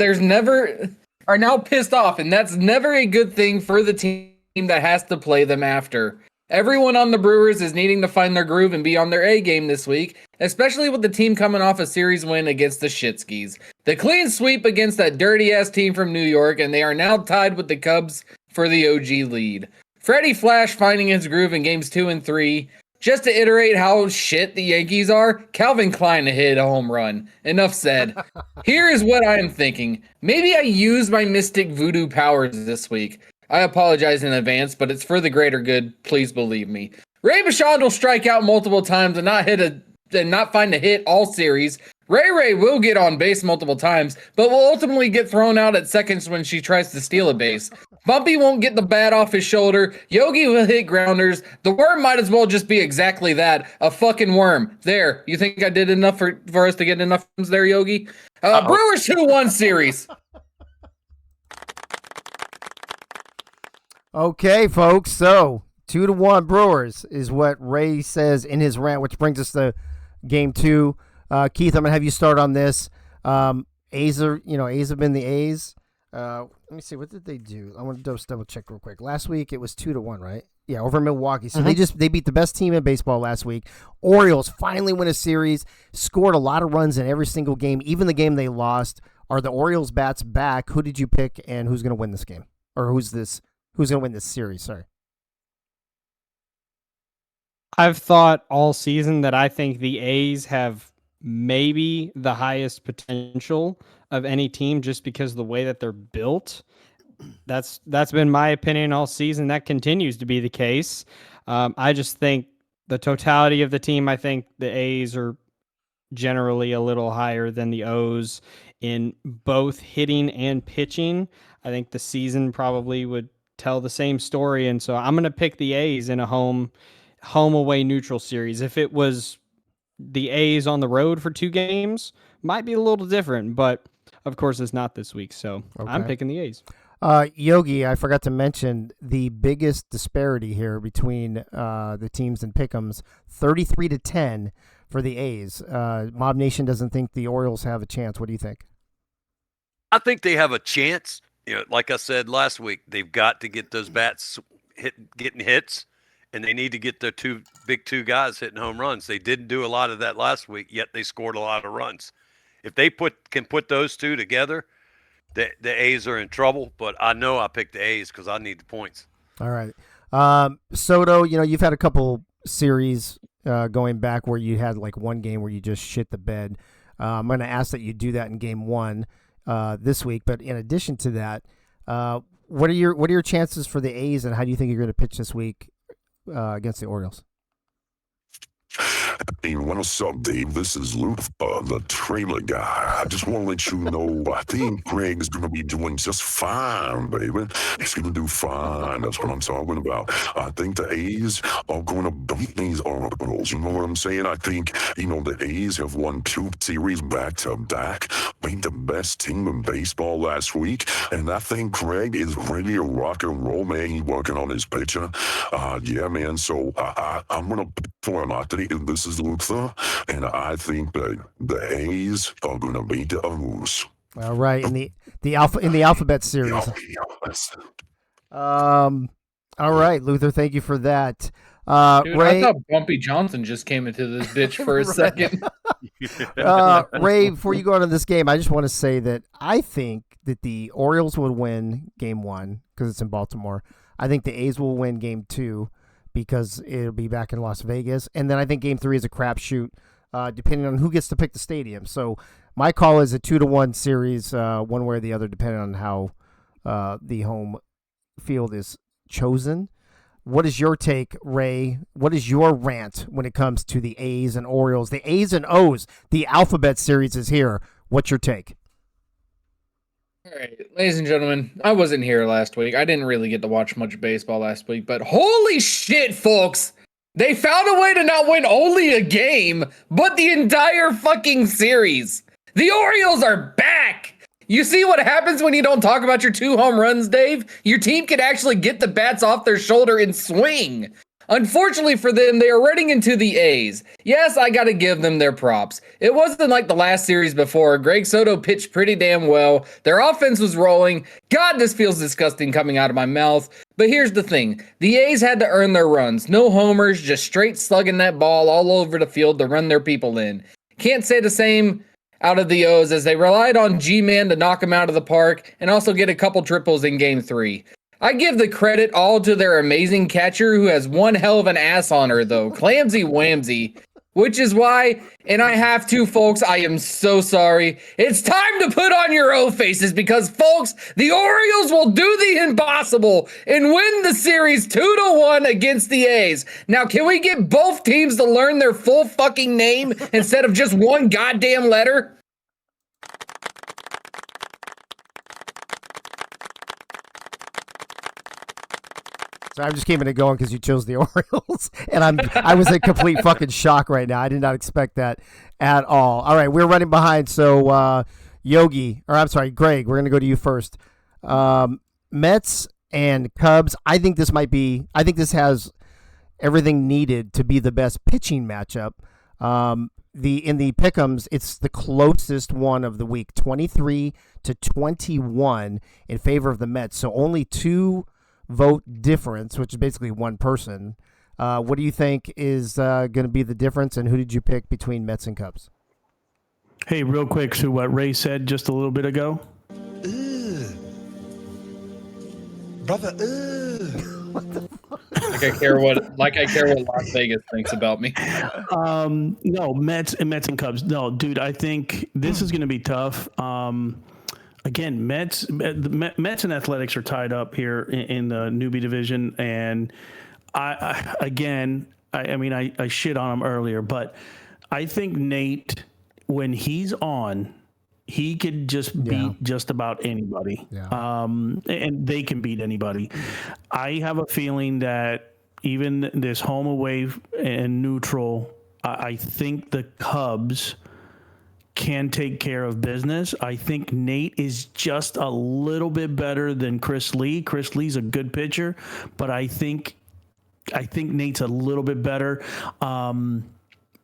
that's never a good thing for the team that has to play them after. Everyone on the Brewers is needing to find their groove and be on their A game this week, especially with the team coming off a series win against the Shitskis. The clean sweep against that dirty-ass team from New York, and they are now tied with the Cubs for the OG lead. Freddie Flash finding his groove in games 2 and 3. Just to iterate how shit the Yankees are, Calvin Klein hit a home run. Enough said. Here is what I am thinking. Maybe I use my mystic voodoo powers this week. I apologize in advance, but it's for the greater good. Please believe me. Ray Bichon will strike out multiple times and not find a hit all series. Ray will get on base multiple times, but will ultimately get thrown out at seconds when she tries to steal a base. Bumpy won't get the bat off his shoulder. Yogi will hit grounders. The worm might as well just be exactly that, a fucking worm. There, you think I did enough for us to get enough runs there, Yogi? Brewers 2-1 series. Okay, folks, so 2-1 Brewers is what Ray says in his rant, which brings us to game 2. Keith, I'm going to have you start on this. A's have been the A's. Let me see. What did they do? I want to just double check real quick. Last week it was 2-1, right? Yeah, over Milwaukee. So they beat the best team in baseball last week. Orioles finally win a series. Scored a lot of runs in every single game, even the game they lost. Are the Orioles bats back? Who did you pick, and who's going to win this game, or who's going to win this series? Sorry. I've thought all season that I think the A's have maybe the highest potential of any team just because of the way that they're built. That's been my opinion all season. That continues to be the case. I just think the totality of the team, I think the A's are generally a little higher than the O's in both hitting and pitching. I think the season probably would tell the same story. And so I'm going to pick the A's in a home away neutral series. If it was the A's on the road for 2 games, might be a little different, but of course it's not this week. So I'm picking the A's. Yogi, I forgot to mention the biggest disparity here between the teams in pick'ems, 33-10 for the A's. Mob Nation doesn't think the Orioles have a chance. What do you think? I think they have a chance. Like I said last week, they've got to get those bats getting hits, and they need to get their big two guys hitting home runs. They didn't do a lot of that last week, yet they scored a lot of runs. If they can put those two together, the A's are in trouble. But I know I picked the A's because I need the points. All right. Soto, you've had a couple series going back where you had like one game where you just shit the bed. I'm going to ask that you do that in game 1 this week. But in addition to that, what are your chances for the A's, and how do you think you're going to pitch this week against the Orioles? Hey, what's up, Dave? This is Luke, the trailer guy. I just want to let you know, I think Greg's going to be doing just fine, baby. He's going to do fine. That's what I'm talking about. I think the A's are going to beat these Orioles. You know what I'm saying? I think, the A's have won 2 series back-to-back, beat the best team in baseball last week, and I think Greg is ready to rock and roll, man. He's working on his pitcher. Yeah, man, so I'm going to pick for him. I think this is Luther, and I think that the A's are going to beat the O's. All right, in the alphabet series. All right, Luther, thank you for that. Dude, Ray, I thought Bumpy Johnson just came into this bitch for a second. Ray, before you go on to this game, I just want to say that I think that the Orioles would win game 1 because it's in Baltimore. I think the A's will win game 2 because it'll be back in Las Vegas. And then I think game 3 is a crapshoot, depending on who gets to pick the stadium. So my call is a 2-1 series, one way or the other, depending on how the home field is chosen. What is your take, Ray? What is your rant when it comes to the A's and Orioles? The A's and O's, the alphabet series is here. What's your take? All right, ladies and gentlemen, I wasn't here last week. I didn't really get to watch much baseball last week, but holy shit, folks! They found a way to not win only a game, but the entire fucking series. The Orioles are back! You see what happens when you don't talk about your 2 home runs, Dave? Your team can actually get the bats off their shoulder and swing. Unfortunately for them, they are running into the A's. Yes, I gotta give them their props. It wasn't like the last series before. Greg Soto pitched pretty damn well. Their offense was rolling. God, this feels disgusting coming out of my mouth. But here's the thing. The A's had to earn their runs. No homers, just straight slugging that ball all over the field to run their people in. Can't say the same out of the O's as they relied on G-Man to knock them out of the park and also get a couple triples in game 3. I give the credit all to their amazing catcher who has one hell of an ass on her, though. Clamsy Whamsy. Which is why, and I have to, folks, I am so sorry. It's time to put on your O faces because, folks, the Orioles will do the impossible and win the series 2-1 against the A's. Now, can we get both teams to learn their full fucking name instead of just one goddamn letter? So I'm just keeping it going because you chose the Orioles, and I was in complete fucking shock right now. I did not expect that at all. All right, we're running behind, so Greg, we're gonna go to you first. Mets and Cubs. I think this has everything needed to be the best pitching matchup. in the pick'ems, it's the closest one of the week, 23-21 in favor of the Mets. So only 2 vote difference, which is basically one person. What do you think is going to be the difference, and who did you pick between Mets and Cubs? Hey, real quick, so what Ray said just a little bit ago. Brother, Like I care what Las Vegas thinks about me. No, Mets and Cubs. No, dude, I think this is going to be tough. Again, Mets and Athletics are tied up here in the newbie division, and I shit on him earlier, but I think Nate, when he's on, he could just beat just about anybody. Yeah. And they can beat anybody. I have a feeling that even this home, away, and neutral, I think the Cubs can take care of business. I think Nate is just a little bit better than Chris Lee. Chris Lee's a good pitcher, but I think Nate's a little bit better.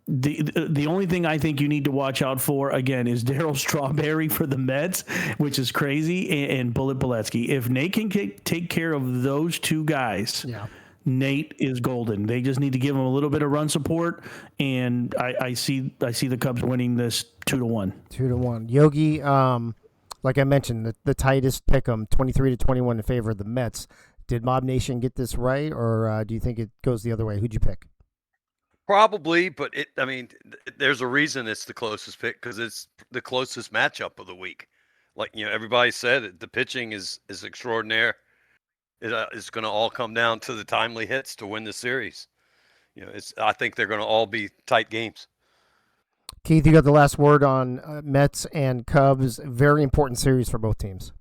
The only thing I think you need to watch out for, again, is Darryl Strawberry for the Mets, which is crazy, and Bullet Boletsky. If Nate can take care of those 2 guys, Nate is golden. They just need to give him a little bit of run support, and I see the Cubs winning this 2-1. 2-1. Yogi, like I mentioned, the tightest pick 'em, 23-21 in favor of the Mets. Did Mob Nation get this right, or do you think it goes the other way? Who'd you pick? Probably, but there's a reason it's the closest pick, because it's the closest matchup of the week. Like, everybody said, the pitching is extraordinary. It's going to all come down to the timely hits to win the series. I think they're going to all be tight games. Keith, you got the last word on Mets and Cubs. Very important series for both teams.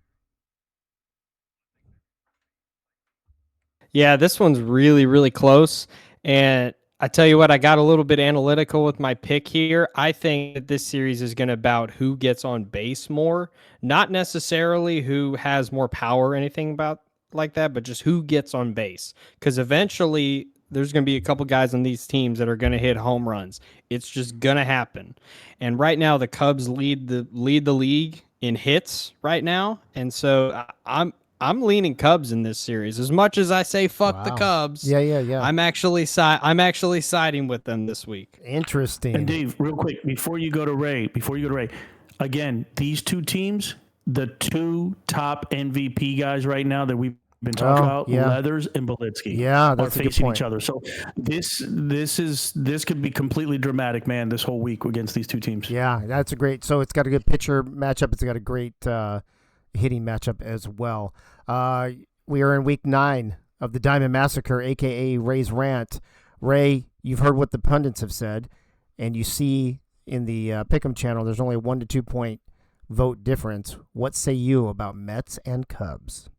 Yeah, this one's really, really close. And I tell you what, I got a little bit analytical with my pick here. I think that this series is going to about who gets on base more, not necessarily who has more power or anything about like that, but just who gets on base. Because eventually there's going to be a couple guys on these teams that are going to hit home runs. It's just going to happen. And right now the Cubs lead the league in hits right now, and so I'm leaning Cubs in this series. As much as I say fuck the Cubs, yeah, I'm actually siding with them this week. Interesting. And Dave, real quick, before you go to Ray, again, these 2 teams, the 2 top MVP guys right now that we've been talking about, Leathers and Bolitsky, that's are a good facing point. each other. So this could be completely dramatic, man, this whole week against these 2 teams. Yeah, that's a great. So it's got a good pitcher matchup. It's got a great hitting matchup as well. We are in week 9 of the Diamond Massacre, aka Ray's Rant. Ray, you've heard what the pundits have said, and you see in the Pick'em channel there's only a 1 to 2 point vote difference. What say you about Mets and Cubs?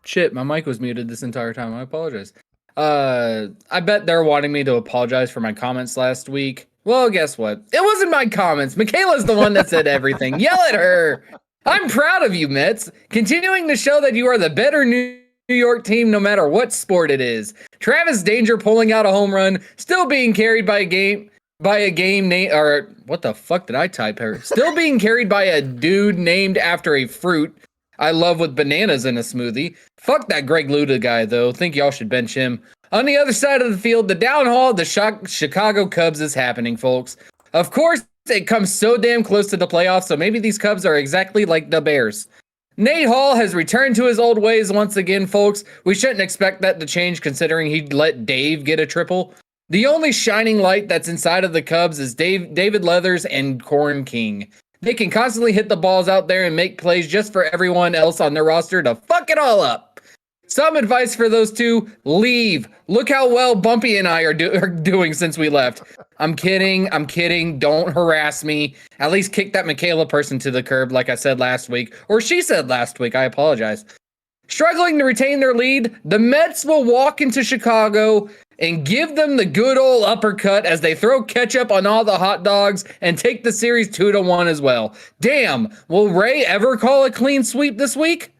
Shit, my mic was muted this entire time. I apologize. I bet they're wanting me to apologize for my comments last week. Well, guess what? It wasn't my comments. Michaela's the one that said everything. Yell at her. I'm proud of you, Mets. Continuing to show that you are the better New York team no matter what sport it is. Travis Danger pulling out a home run, still being carried by a game name, or what the fuck did I type here? Still being carried by a dude named after a fruit I love with bananas in a smoothie. Fuck that Greg Luda guy, though. Think y'all should bench him. On the other side of the field, the downhaul of the Chicago Cubs is happening, folks. Of course, it comes so damn close to the playoffs, so maybe these Cubs are exactly like the Bears. Nate Hall has returned to his old ways once again, folks. We shouldn't expect that to change considering he'd let Dave get a triple. The only shining light that's inside of the Cubs is David Leathers and Corn King. They can constantly hit the balls out there and make plays just for everyone else on their roster to fuck it all up. Some advice for those 2, leave. Look how well Bumpy and I are doing since we left. I'm kidding. Don't harass me. At least kick that Michaela person to the curb like I said last week. Or she said last week. I apologize. Struggling to retain their lead, the Mets will walk into Chicago and give them the good old uppercut as they throw ketchup on all the hot dogs and take the series 2-1 as well. Damn, will Ray ever call a clean sweep this week?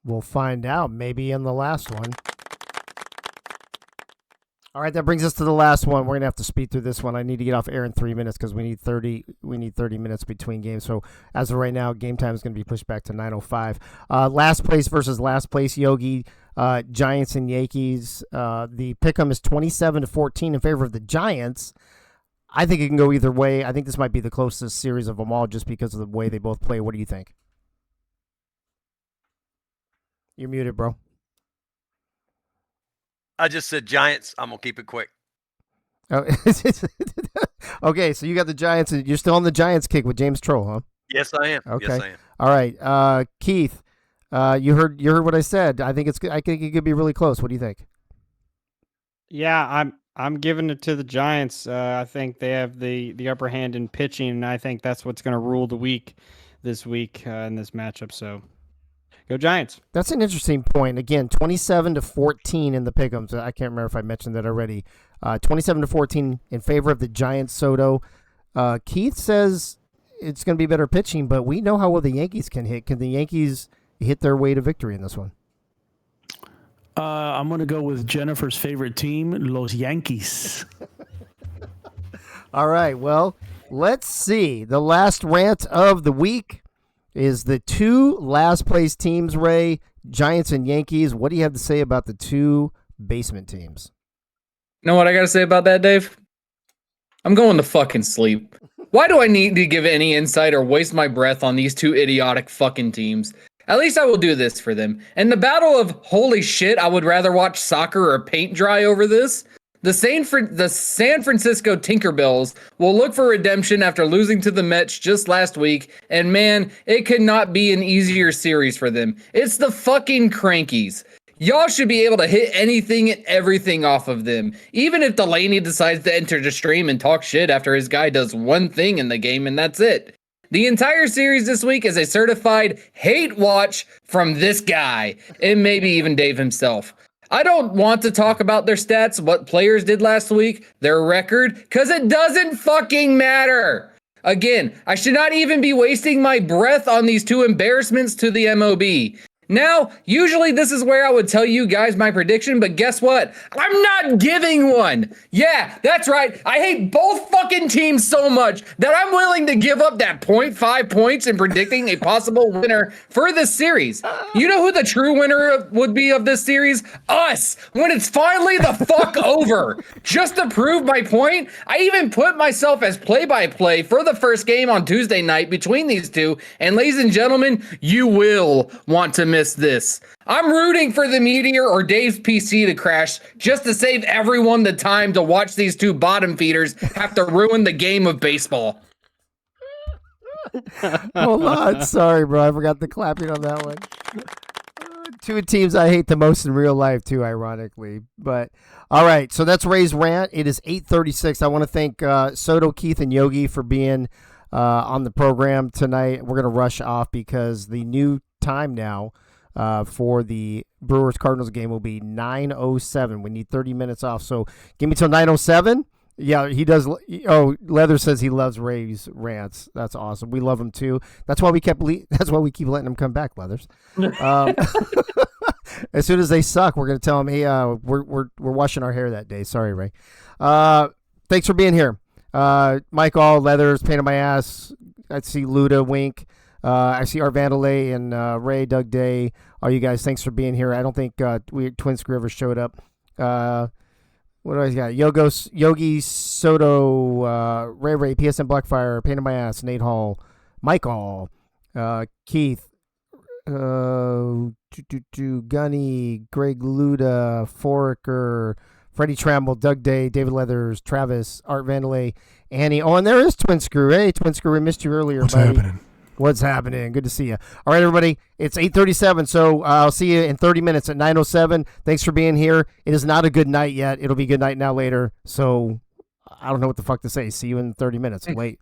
We'll find out, maybe in the last one. All right, that brings us to the last one. We're gonna have to speed through this one. I need to get off air in 3 minutes because we need 30. We need 30 minutes between games. So as of right now, game time is gonna be pushed back to 9:05. Last place versus last place, Yogi. Giants and Yankees. The pick'em is 27-14 in favor of the Giants. I think it can go either way. I think this might be the closest series of them all, just because of the way they both play. What do you think? You're muted, bro. I just said Giants. I'm gonna keep it quick. Oh, okay, so you got the Giants, and you're still on the Giants kick with James Troll, huh? Yes, I am. Okay. Yes, I am. All right, Keith, you heard what I said. I think I think it could be really close. What do you think? Yeah, I'm giving it to the Giants. I think they have the upper hand in pitching, and I think that's what's going to rule the week this week in this matchup. So, go Giants. That's an interesting point. Again, 27-14 in the pick'ems. I can't remember if I mentioned that already. 27-14 in favor of the Giants. Soto. Keith says it's going to be better pitching, but we know how well the Yankees can hit. Can the Yankees hit their way to victory in this one? I'm going to go with Jennifer's favorite team, Los Yankees. All right, well, let's see. The last rant of the week is the two last place teams, Ray, Giants and Yankees. What do you have to say about the two basement teams? You know what I got to say about that, Dave? I'm going to fucking sleep. Why do I need to give any insight or waste my breath on these two idiotic fucking teams? At least I will do this for them. In the battle of holy shit, I would rather watch soccer or paint dry over this. The San Francisco Tinkerbells will look for redemption after losing to the Mets just last week, and man, it could not be an easier series for them. It's the fucking Crankies. Y'all should be able to hit anything and everything off of them, even if Delaney decides to enter the stream and talk shit after his guy does one thing in the game and that's it. The entire series this week is a certified hate watch from this guy, and maybe even Dave himself. I don't want to talk about their stats, what players did last week, their record, because it doesn't fucking matter. Again, I should not even be wasting my breath on these two embarrassments to the MOB. Now, usually this is where I would tell you guys my prediction, but guess what? I'm not giving one. Yeah, that's right. I hate both fucking teams so much that I'm willing to give up that 0.5 points in predicting a possible winner for this series. You know who the true winner would be of this series? Us, when it's finally the fuck over. Just to prove my point, I even put myself as play-by-play for the first game on Tuesday night between these two, and ladies and gentlemen, you will want to miss this. I'm rooting for the meteor or Dave's PC to crash just to save everyone the time to watch these two bottom feeders have to ruin the game of baseball. Hold on. Sorry, bro. I forgot the clapping on that one. Two teams I hate the most in real life, too, ironically. But, all right. So that's Ray's rant. It is 8:36. I want to thank Soto, Keith, and Yogi for being on the program tonight. We're going to rush off because the new time now for the Brewers-Cardinals game will be 9:07. We need 30 minutes off. So give me till 9:07. Yeah, he does. Oh, Leather says he loves Ray's rants. That's awesome. We love him too. That's why we keep letting him come back, Leathers. As soon as they suck, we're gonna tell him, hey, we're washing our hair that day. Sorry, Ray. Thanks for being here, Mike. All Leathers, pain in my ass. I see Luda, Wink. I see Art Vandalay and Ray, Doug Day. All you guys, thanks for being here. I don't think Twin Screw showed up. What do I got? Yogi, Soto, Ray, PSN Blackfire, Pain in My Ass, Nate Hall, Mike Hall, Keith, Gunny, Greg Luda, Foraker, Freddie Tramble, Doug Day, David Leathers, Travis, Art Vandalay, Annie. Oh, and there is Twin Screw. Hey, Twin Screw, we missed you earlier, What's buddy. happening? What's happening? Good to see you. All right, everybody. It's 8:37, so I'll see you in 30 minutes at 9:07. Thanks for being here. It is not a good night yet. It'll be good night now later. So I don't know what the fuck to say. See you in 30 minutes. Wait.